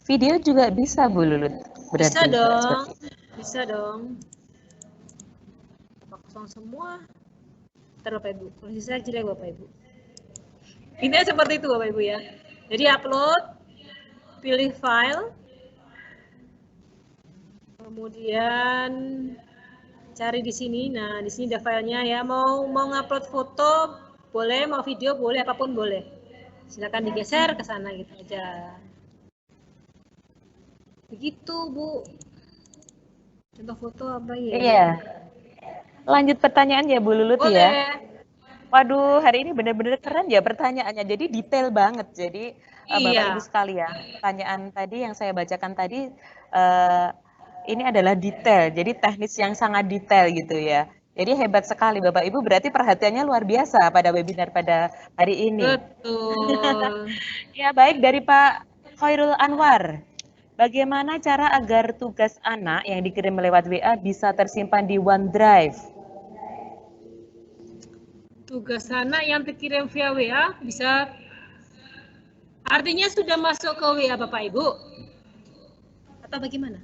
Speaker 1: Video juga bisa Bu Lulut berarti.
Speaker 4: Bisa dong, bisa dong. Kosong semua. Ntar Bapak Ibu, kondisi saya jelek Bapak Ibu. Intinya seperti itu Bapak Ibu ya. Jadi upload, pilih file, kemudian cari di sini. Nah di sini ada filenya ya. Mau ngupload foto boleh, mau video boleh, apapun boleh. Silakan digeser ke sana gitu aja. Begitu Bu. Contoh foto apa ya?
Speaker 1: Iya. Lanjut pertanyaan ya Bu Lulut
Speaker 4: boleh.
Speaker 1: ya. Waduh, hari ini benar-benar keren ya pertanyaannya. Jadi detail banget. Jadi Bapak Ibu sekalian, pertanyaan tadi yang saya bacakan tadi ini adalah detail. Jadi teknis yang sangat detail gitu ya. Jadi hebat sekali Bapak Ibu, berarti perhatiannya luar biasa pada webinar pada hari ini.
Speaker 4: Betul.
Speaker 1: Ya, baik, dari Pak Khairul Anwar. Bagaimana cara agar tugas anak yang dikirim lewat WA bisa tersimpan di OneDrive?
Speaker 4: Tugas anak yang dikirim via WA bisa, artinya sudah masuk ke WA Bapak Ibu? Atau bagaimana?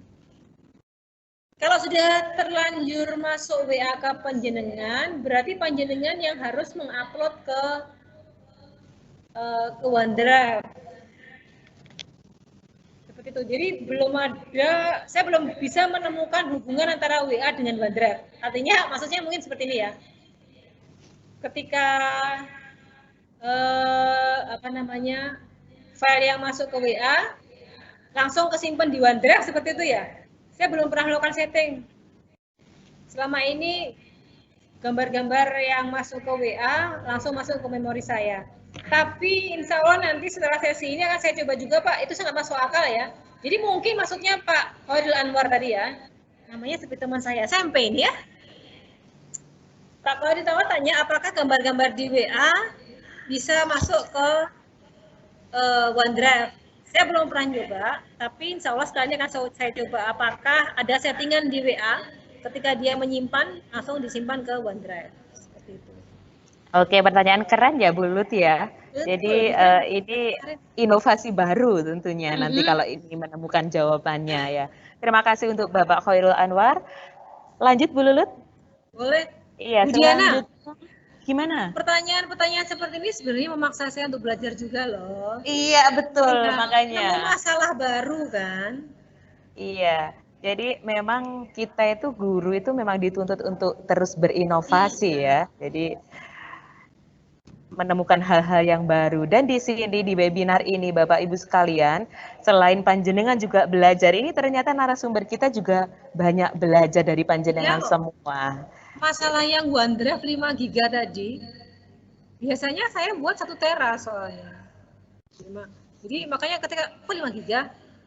Speaker 4: Kalau sudah terlanjur masuk WA ke panjenengan, berarti panjenengan yang harus mengupload ke OneDrive. Seperti itu. Jadi saya belum bisa menemukan hubungan antara WA dengan OneDrive. Artinya, maksudnya mungkin seperti ini ya. Ketika file yang masuk ke WA langsung kesimpan di OneDrive seperti itu ya. Saya belum pernah melakukan setting. Selama ini gambar-gambar yang masuk ke WA langsung masuk ke memori saya. Tapi insya Allah nanti setelah sesi ini akan saya coba juga Pak, itu sangat masuk akal ya. Jadi mungkin maksudnya Pak Khairul Anwar tadi ya, namanya seperti teman saya SMP ini ya. Pak Khairul Anwar tanya apakah gambar-gambar di WA bisa masuk ke OneDrive. Saya belum pernah coba, tapi insya Allah setelah ini akan saya coba apakah ada settingan di WA ketika dia menyimpan langsung disimpan ke OneDrive. Seperti itu.
Speaker 1: Oke, pertanyaan keren ya Bu Lut ya.
Speaker 4: Betul,
Speaker 1: Jadi ini inovasi baru tentunya nanti kalau ini menemukan jawabannya ya. Terima kasih untuk Bapak Khairul Anwar. Lanjut Bu Lulut.
Speaker 4: Boleh.
Speaker 1: Iya,
Speaker 4: Bu Diana,
Speaker 1: gimana?
Speaker 4: pertanyaan-pertanyaan seperti ini sebenarnya memaksa saya untuk belajar juga loh.
Speaker 1: Iya, betul,
Speaker 4: Nah,
Speaker 1: makanya.
Speaker 4: masalah baru kan.
Speaker 1: Iya, jadi memang kita itu guru itu memang dituntut untuk terus berinovasi ya. Jadi menemukan hal-hal yang baru. Dan di sini di webinar ini Bapak Ibu sekalian, selain panjenengan juga belajar, ini ternyata narasumber kita juga banyak belajar dari panjenengan semua.
Speaker 4: Masalah yang OneDrive 5 GB tadi, biasanya saya buat 1 tera soalnya. Jadi makanya ketika kok 5 GB,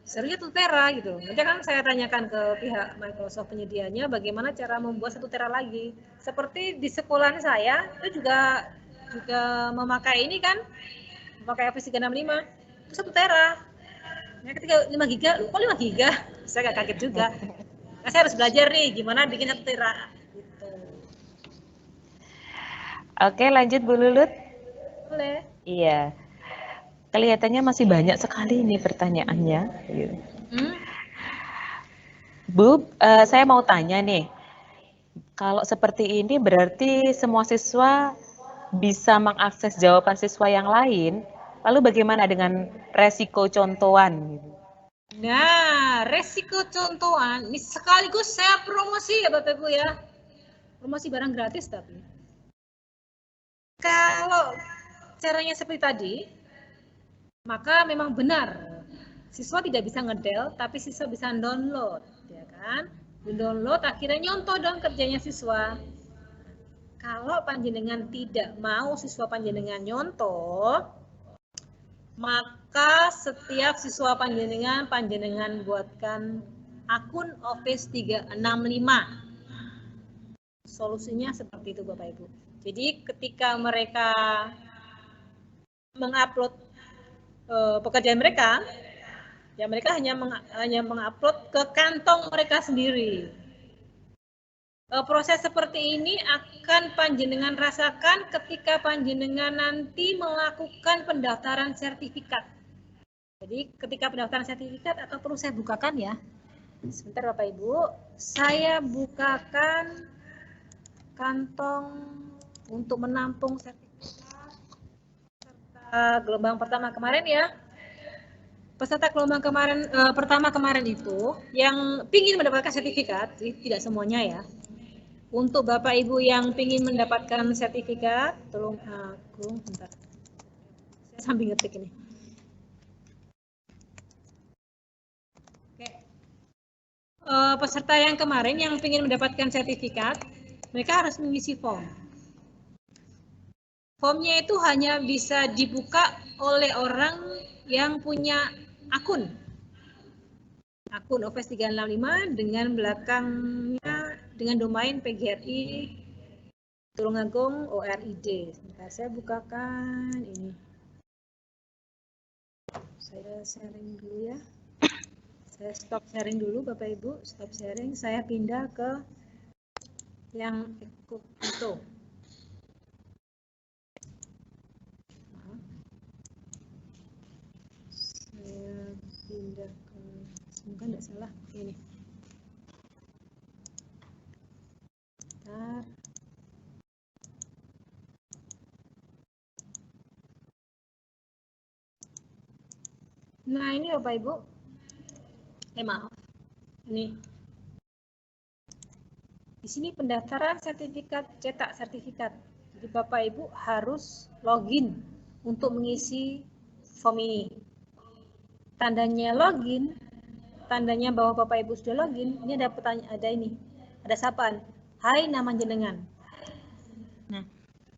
Speaker 4: serunya 1 tera gitu. Nanti kan saya tanyakan ke pihak Microsoft penyedianya bagaimana cara membuat 1 tera lagi. Seperti di sekolah saya itu juga memakai ini kan, memakai Office 365 itu 1 tera. Nah, ketika 5 GB, kok 5 GB? Saya agak kaget juga. Nah, saya harus belajar nih gimana bikin 1 tera. Gitu.
Speaker 1: Oke, lanjut Bu Lulut.
Speaker 4: Boleh.
Speaker 1: Iya. Kelihatannya masih banyak sekali ini pertanyaannya. Bu, saya mau tanya nih. Kalau seperti ini berarti semua siswa bisa mengakses jawaban siswa yang lain. Lalu bagaimana dengan resiko contohan?
Speaker 4: Nah, resiko contohan, ini sekaligus saya promosi ya Bapak Ibu ya. Promosi barang gratis tapi. Kalau caranya seperti tadi, maka memang benar. Siswa tidak bisa ngedel, tapi siswa bisa download. Ya kan? Download akhirnya nyontoh dong kerjanya siswa. Kalau panjenengan tidak mau siswa panjenengan nyontoh, maka setiap siswa panjenengan buatkan akun Office 365. Solusinya seperti itu Bapak Ibu. Jadi ketika mereka mengupload pekerjaan mereka, ya mereka hanya mengupload ke kantong mereka sendiri. Proses seperti ini akan panjenengan rasakan ketika panjenengan nanti melakukan pendaftaran sertifikat. Jadi ketika pendaftaran sertifikat, atau perlu saya bukakan ya. Sebentar Bapak Ibu, saya bukakan kantong untuk menampung sertifikat serta gelombang pertama kemarin ya. Peserta gelombang pertama kemarin itu yang ingin mendapatkan sertifikat, tidak semuanya ya. Untuk Bapak Ibu yang ingin mendapatkan sertifikat, tolong aku bentar. Saya sambil ngetik ini. Oke. Peserta yang kemarin yang ingin mendapatkan sertifikat, mereka harus mengisi form. Formnya itu hanya bisa dibuka oleh orang yang punya akun Office 365 dengan belakangnya dengan domain PGRI Tulungagung ORID. Sebentar saya bukakan ini. Saya sharing dulu ya. Saya stop sharing dulu Bapak Ibu, stop sharing. Saya pindah ke yang ikut itu. Saya pindah ke, semoga tidak salah ini. Bentar. Nah ini Bapak Ibu, maaf, ini di sini pendaftaran sertifikat, cetak sertifikat. Jadi Bapak Ibu harus login untuk mengisi form ini. Tandanya login, tandanya bahwa Bapak Ibu sudah login, ini ada pertanyaan, ada sapaan. Hai, nama jenengan. Nah,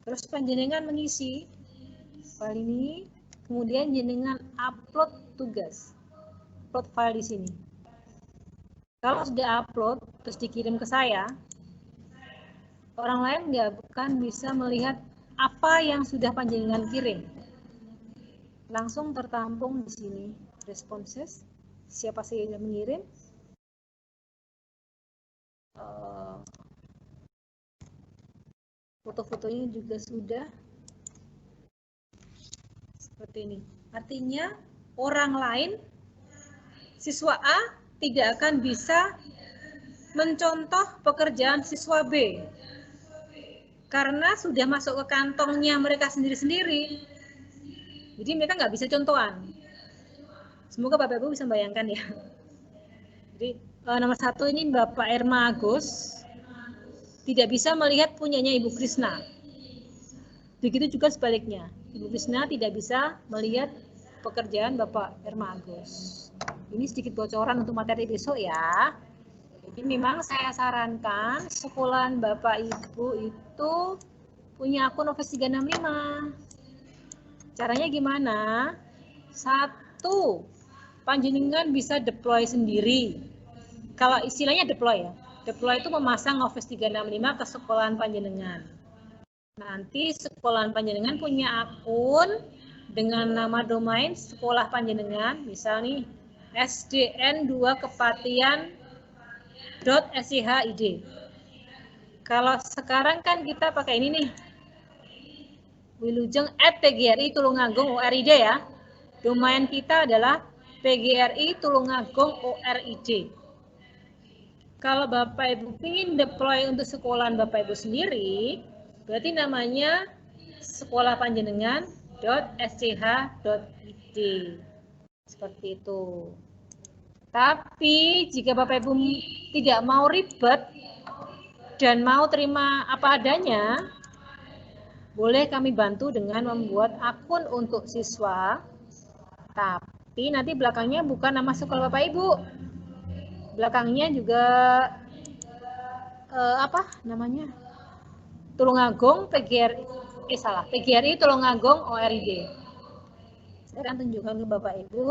Speaker 4: terus panjenengan mengisi file ini, kemudian jenengan upload tugas, upload file di sini. Kalau sudah upload, terus dikirim ke saya, orang lain nggak akan bisa melihat apa yang sudah panjenengan kirim. Langsung tertampung di sini responses, siapa sih yang mengirim, foto-fotonya juga sudah seperti ini. Artinya orang lain, siswa A tidak akan bisa mencontoh pekerjaan siswa B karena sudah masuk ke kantongnya mereka sendiri-sendiri. Jadi mereka nggak bisa contohan. Semoga Bapak Ibu bisa bayangkan ya. Jadi nomor 1 ini Bapak Erma Agus tidak bisa melihat punyanya Ibu Krisna. Begitu juga sebaliknya. Ibu Krisna tidak bisa melihat pekerjaan Bapak Erma Agus. Ini sedikit bocoran untuk materi besok ya. Jadi memang saya sarankan sekolahan Bapak Ibu itu punya akun Office 365. Caranya gimana? 1, panjenengan bisa deploy sendiri. Kalau istilahnya deploy ya. Deploy itu memasang Office 365 ke sekolahan panjenengan. Nanti sekolahan panjenengan punya akun dengan nama domain sekolah panjenengan, misal nih sdn2kepatian.schid. Kalau sekarang kan kita pakai ini nih, Wilujeng @pgri Tulungagung ORID ya. Domain kita adalah PGRI Tulungagung ORID. Kalau Bapak Ibu ingin deploy untuk sekolahan Bapak Ibu sendiri, berarti namanya sekolah panjenengan.sch.id. Seperti itu. Tapi jika Bapak Ibu tidak mau ribet dan mau terima apa adanya, boleh kami bantu dengan membuat akun untuk siswa, tapi nanti belakangnya bukan nama sekolah Bapak Ibu. Belakangnya juga Tulungagung PGRI Tulungagung ORID. Saya akan tunjukkan ke Bapak Ibu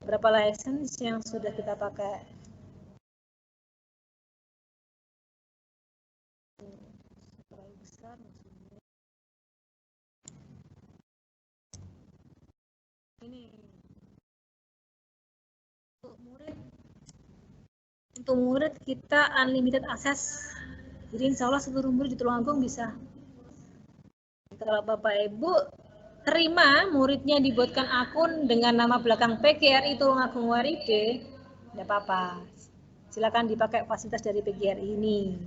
Speaker 4: berapa license yang sudah kita pakai. Besar maksudnya. Ini untuk murid kita unlimited akses. Jadi insya Allah seluruh murid di Tulungagung bisa. Kalau Bapak Ibu terima muridnya dibuatkan akun dengan nama belakang PGRI Tulungagung ORID, tidak apa-apa. Silakan dipakai fasilitas dari PGRI ini.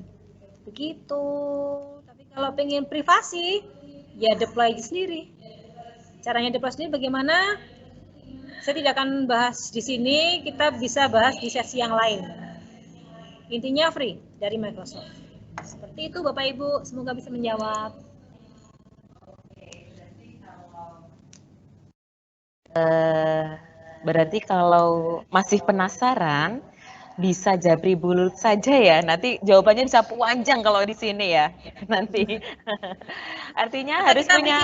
Speaker 4: Begitu. Tapi kalau pengen privasi, ya deploy sendiri. Caranya deploy sendiri bagaimana? Saya tidak akan bahas di sini, kita bisa bahas di sesi yang lain. Intinya free dari Microsoft. Seperti itu Bapak Ibu, semoga bisa menjawab.
Speaker 1: Berarti kalau masih penasaran, bisa Japri Bulut saja ya. Nanti jawabannya bisa panjang kalau di sini ya. Nanti. Artinya harus punya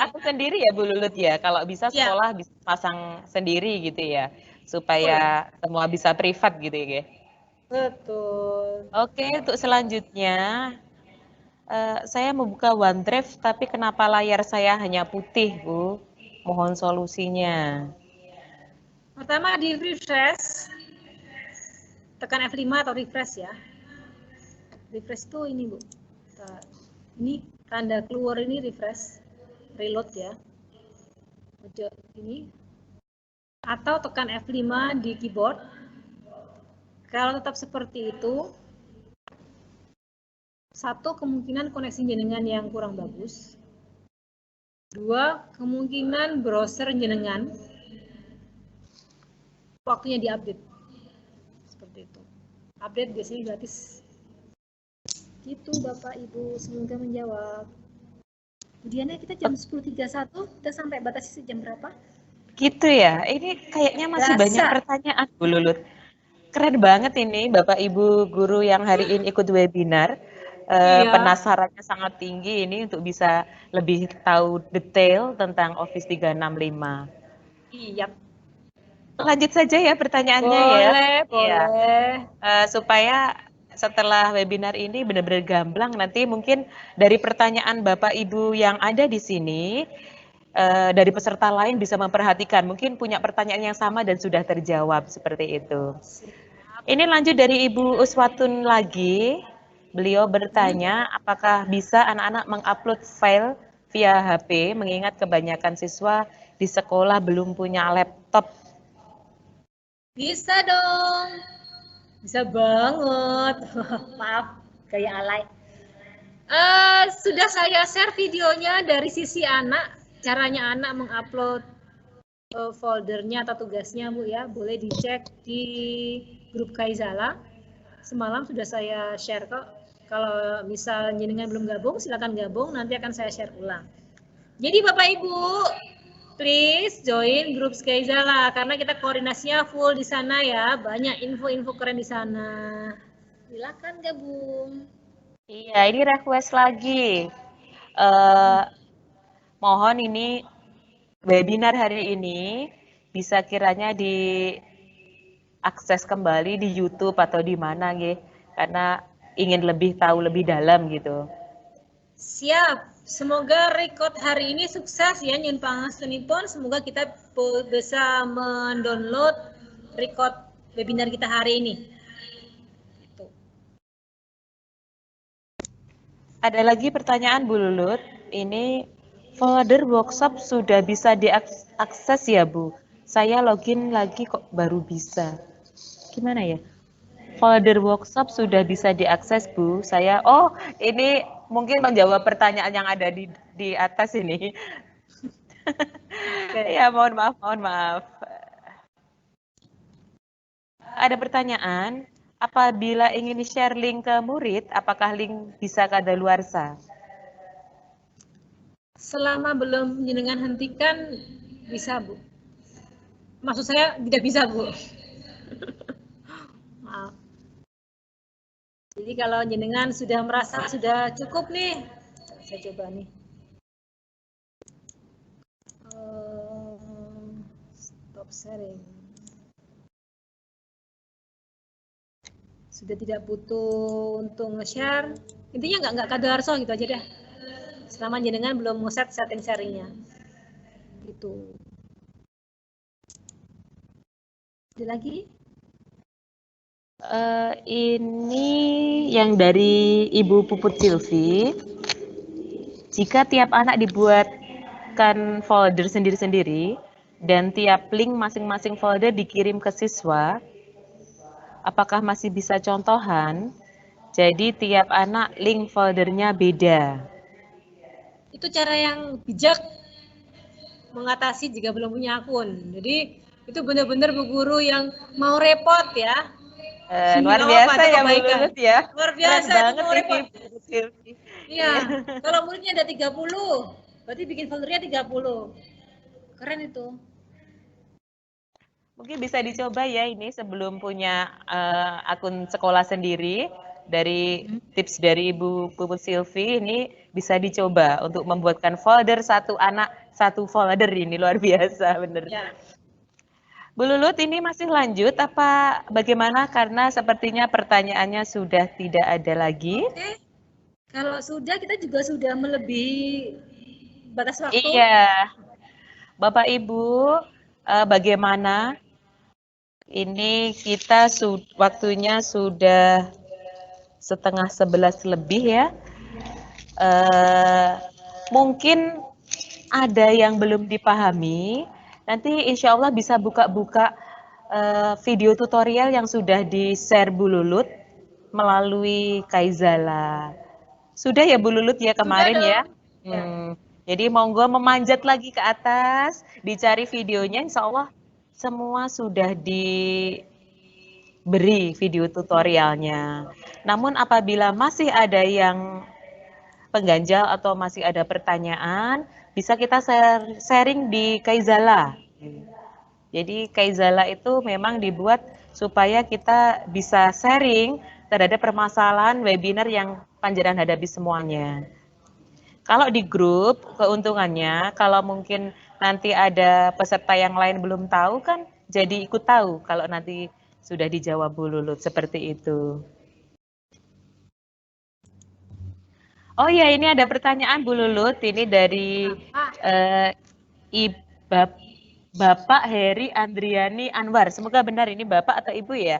Speaker 1: akun sendiri ya Bu Lulut ya. Kalau bisa sekolah bisa pasang sendiri gitu ya. Supaya semua bisa privat gitu ya.
Speaker 4: Betul.
Speaker 1: Oke, untuk selanjutnya saya membuka OneDrive tapi kenapa layar saya hanya putih, Bu? Mohon solusinya.
Speaker 4: Pertama di refresh. Tekan F5 atau refresh ya. Refresh itu ini Bu. Ini tanda keluar ini refresh. Reload ya. Ini. Atau tekan F5 di keyboard. Kalau tetap seperti itu, 1 kemungkinan koneksi jenengan yang kurang bagus. 2 kemungkinan browser jenengan waktunya diupdate. Seperti itu. Update biasanya gratis. Gitu Bapak Ibu, semoga menjawab. Kemudian kita jam 10.31, kita sampai batasi jam berapa?
Speaker 1: Gitu ya, ini kayaknya masih banyak pertanyaan Bu Lulut. Keren banget ini Bapak Ibu guru yang hari ini ikut webinar.
Speaker 4: Iya.
Speaker 1: Penasarannya sangat tinggi ini untuk bisa lebih tahu detail tentang Office 365.
Speaker 4: Iya.
Speaker 1: Lanjut saja ya pertanyaannya ya.
Speaker 4: Boleh,
Speaker 1: Iya.
Speaker 4: boleh.
Speaker 1: Supaya setelah webinar ini benar-benar gamblang, nanti mungkin dari pertanyaan Bapak Ibu yang ada di sini, dari peserta lain bisa memperhatikan, mungkin punya pertanyaan yang sama dan sudah terjawab seperti itu. Ini lanjut dari Ibu Uswatun lagi. Beliau bertanya, apakah bisa anak-anak mengupload file via HP, mengingat kebanyakan siswa di sekolah belum punya laptop.
Speaker 4: Bisa dong. Bisa banget. Maaf, kayak alay. Sudah saya share videonya dari sisi anak, caranya anak mengupload foldernya atau tugasnya Bu ya, boleh dicek di grup Kaizala. Semalam sudah saya share kok. Kalau misal jenengan belum gabung, silakan gabung, nanti akan saya share ulang. Jadi Bapak Ibu, please join grup Kaizala karena kita koordinasinya full di sana ya, banyak info-info keren di sana. Silakan gabung.
Speaker 1: Iya, ini request lagi. Mohon ini webinar hari ini bisa kiranya diakses kembali di YouTube atau di mana gitu, karena ingin lebih tahu lebih dalam gitu.
Speaker 4: Siap. Semoga record hari ini sukses ya Nyun Pangasunipun. Semoga kita bisa mendownload record webinar kita hari ini. Gitu.
Speaker 1: Ada lagi pertanyaan Bu Lulut. Ini folder workshop sudah bisa diakses ya Bu? Saya login lagi kok baru bisa. Gimana ya? Folder workshop sudah bisa diakses Bu. Ini mungkin menjawab pertanyaan yang ada di atas ini.
Speaker 4: Okay.
Speaker 1: Ya, mohon maaf. Ada pertanyaan, apabila ingin share link ke murid, apakah link bisa kadaluarsa?
Speaker 4: Selama belum jenengan hentikan, bisa Bu. Maksud saya tidak bisa Bu. Maaf. Jadi kalau jenengan sudah merasa sudah cukup nih, saya coba nih. Stop sharing. Sudah tidak butuh untuk nge-share. Intinya nggak kadaluarsa gitu aja deh. Selama jenengan belum nge-set setting sharingnya. Gitu. Ada lagi?
Speaker 1: Ini yang dari Ibu Puput Silvi. Jika tiap anak dibuatkan folder sendiri-sendiri dan tiap link masing-masing folder dikirim ke siswa, apakah masih bisa contohan? Jadi tiap anak link foldernya beda.
Speaker 4: Itu cara yang bijak mengatasi jika belum punya akun. Jadi itu benar-benar Bu Guru yang mau repot ya.
Speaker 1: Luar biasa ya Bu Lulut ya.
Speaker 4: Luar biasa
Speaker 1: banget
Speaker 4: itu mau repot.
Speaker 1: ini.
Speaker 4: Iya, kalau muridnya ada 30, berarti bikin foldernya 30. Keren itu.
Speaker 1: Mungkin bisa dicoba ya ini sebelum punya akun sekolah sendiri. Dari tips dari Ibu Puput Silvi ini bisa dicoba untuk membuatkan folder satu anak satu folder, ini luar biasa bener.
Speaker 4: Ya.
Speaker 1: Bu Lulut ini masih lanjut apa bagaimana, karena sepertinya pertanyaannya sudah tidak ada lagi.
Speaker 4: Oke. Kalau sudah, kita juga sudah melebihi batas waktu.
Speaker 1: Iya. Bapak Ibu, bagaimana? Ini kita waktunya sudah 10:30 lebih ya. Mungkin ada yang belum dipahami. Nanti insya Allah bisa buka-buka video tutorial yang sudah di-share Bu Lulut melalui Kaizala. Sudah ya Bu Lulut ya kemarin ya? Jadi monggo memanjat lagi ke atas, dicari videonya, insya Allah semua sudah diberi video tutorialnya. Namun apabila masih ada yang pengganjal atau masih ada pertanyaan, bisa kita sharing di Kaizala. Jadi Kaizala itu memang dibuat supaya kita bisa sharing terhadap permasalahan webinar yang panjenengan hadapi semuanya. Kalau di grup, keuntungannya kalau mungkin nanti ada peserta yang lain belum tahu kan jadi ikut tahu kalau nanti sudah dijawab Bu Lulut, seperti itu. Oh ya, ini ada pertanyaan Bu Lulut, ini dari Bapak Heri Andriani Anwar. Semoga benar ini Bapak atau Ibu ya.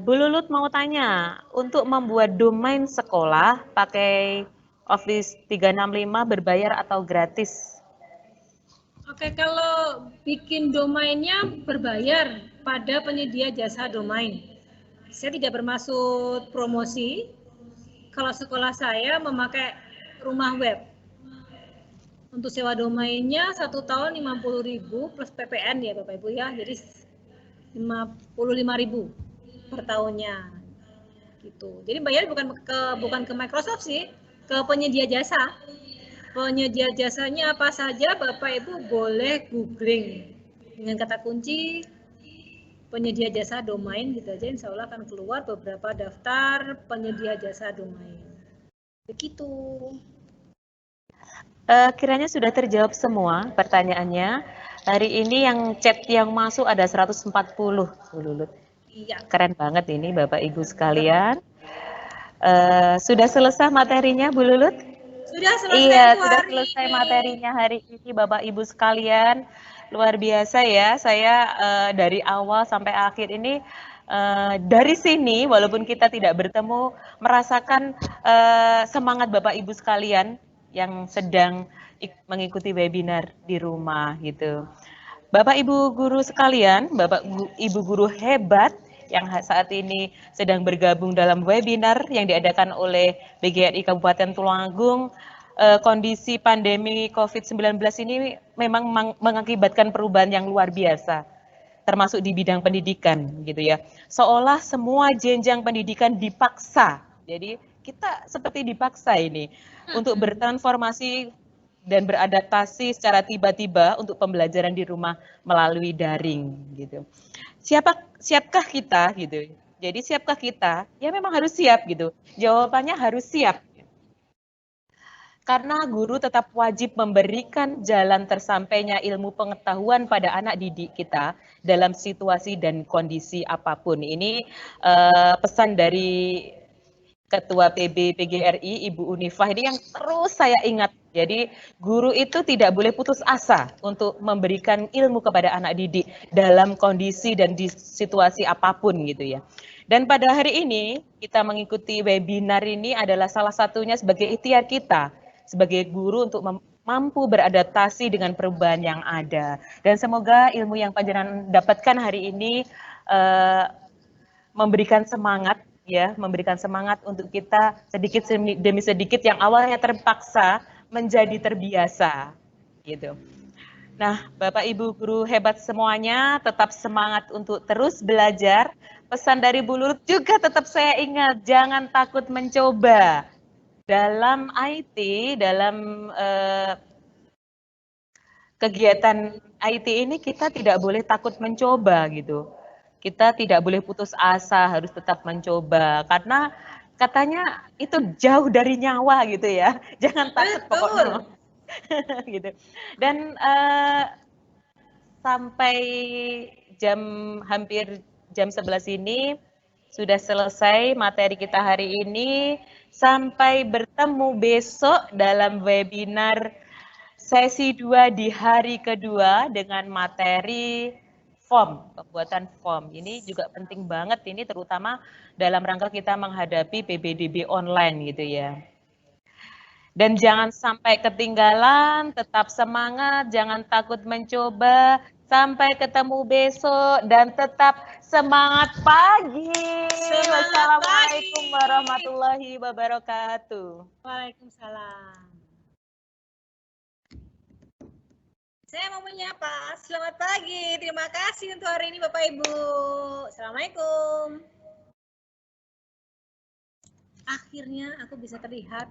Speaker 1: Bu Lulut mau tanya, untuk membuat domain sekolah pakai Office 365 berbayar atau gratis?
Speaker 4: Oke, kalau bikin domainnya berbayar pada penyedia jasa domain. Saya tidak bermaksud promosi. Kalau sekolah saya memakai rumah web. Untuk sewa domainnya 1 tahun 50.000 plus PPN ya Bapak Ibu ya. Jadi 55.000 per tahunnya. Gitu. Jadi bayar bukan ke Microsoft sih, ke penyedia jasa. Penyedia jasanya apa saja Bapak Ibu boleh googling dengan kata kunci penyedia jasa domain gitu aja, insya Allah akan keluar beberapa daftar penyedia jasa domain. Begitu.
Speaker 1: Kiranya sudah terjawab semua pertanyaannya. Hari ini yang chat yang masuk ada 140, Bu Lulut.
Speaker 4: Iya.
Speaker 1: Keren banget ini Bapak Ibu sekalian. Sudah selesai materinya Bu Lulut?
Speaker 4: Sudah selesai.
Speaker 1: Iya, sudah selesai materinya hari ini Bapak Ibu sekalian. Luar biasa ya, saya dari awal sampai akhir ini dari sini walaupun kita tidak bertemu merasakan semangat Bapak Ibu sekalian yang sedang mengikuti webinar di rumah gitu. Bapak Ibu guru sekalian, Bapak Ibu guru hebat yang saat ini sedang bergabung dalam webinar yang diadakan oleh BGRI Kabupaten Tulungagung, kondisi pandemi COVID-19 ini memang mengakibatkan perubahan yang luar biasa, termasuk di bidang pendidikan gitu ya. Seolah semua jenjang pendidikan dipaksa. Jadi kita seperti dipaksa ini untuk bertransformasi dan beradaptasi secara tiba-tiba untuk pembelajaran di rumah melalui daring gitu. Siapkah kita gitu? Jadi siapkah kita? Ya memang harus siap gitu. Jawabannya harus siap. Karena guru tetap wajib memberikan jalan tersampainya ilmu pengetahuan pada anak didik kita dalam situasi dan kondisi apapun. Ini pesan dari Ketua PB PGRI Ibu Unifah ini yang terus saya ingat. Jadi guru itu tidak boleh putus asa untuk memberikan ilmu kepada anak didik dalam kondisi dan di situasi apapun gitu ya. Dan pada hari ini kita mengikuti webinar ini adalah salah satunya sebagai ikhtiar kita sebagai guru untuk mampu beradaptasi dengan perubahan yang ada. Dan semoga ilmu yang panjenengan dapatkan hari ini memberikan semangat ya, memberikan semangat untuk kita sedikit demi sedikit yang awalnya terpaksa menjadi terbiasa gitu. Nah, Bapak Ibu guru hebat semuanya, tetap semangat untuk terus belajar. Pesan dari Bu Lulut juga tetap saya ingat, jangan takut mencoba. Dalam IT, dalam kegiatan IT ini kita tidak boleh takut mencoba gitu. Kita tidak boleh putus asa, harus tetap mencoba karena katanya itu jauh dari nyawa gitu ya. Jangan takut pokoknya. Gitu. Dan sampai hampir jam 11 ini sudah selesai materi kita hari ini. Sampai bertemu besok dalam webinar sesi 2 di hari kedua dengan materi form, pembuatan form. Ini juga penting banget ini terutama dalam rangka kita menghadapi PBDB online gitu ya. Dan jangan sampai ketinggalan, tetap semangat, jangan takut mencoba. Sampai ketemu besok dan tetap semangat pagi. Wassalamualaikum warahmatullahi wabarakatuh.
Speaker 4: Waalaikumsalam. Saya mau menyapa, selamat pagi. Terima kasih untuk hari ini Bapak Ibu. Assalamualaikum. Akhirnya aku bisa terlihat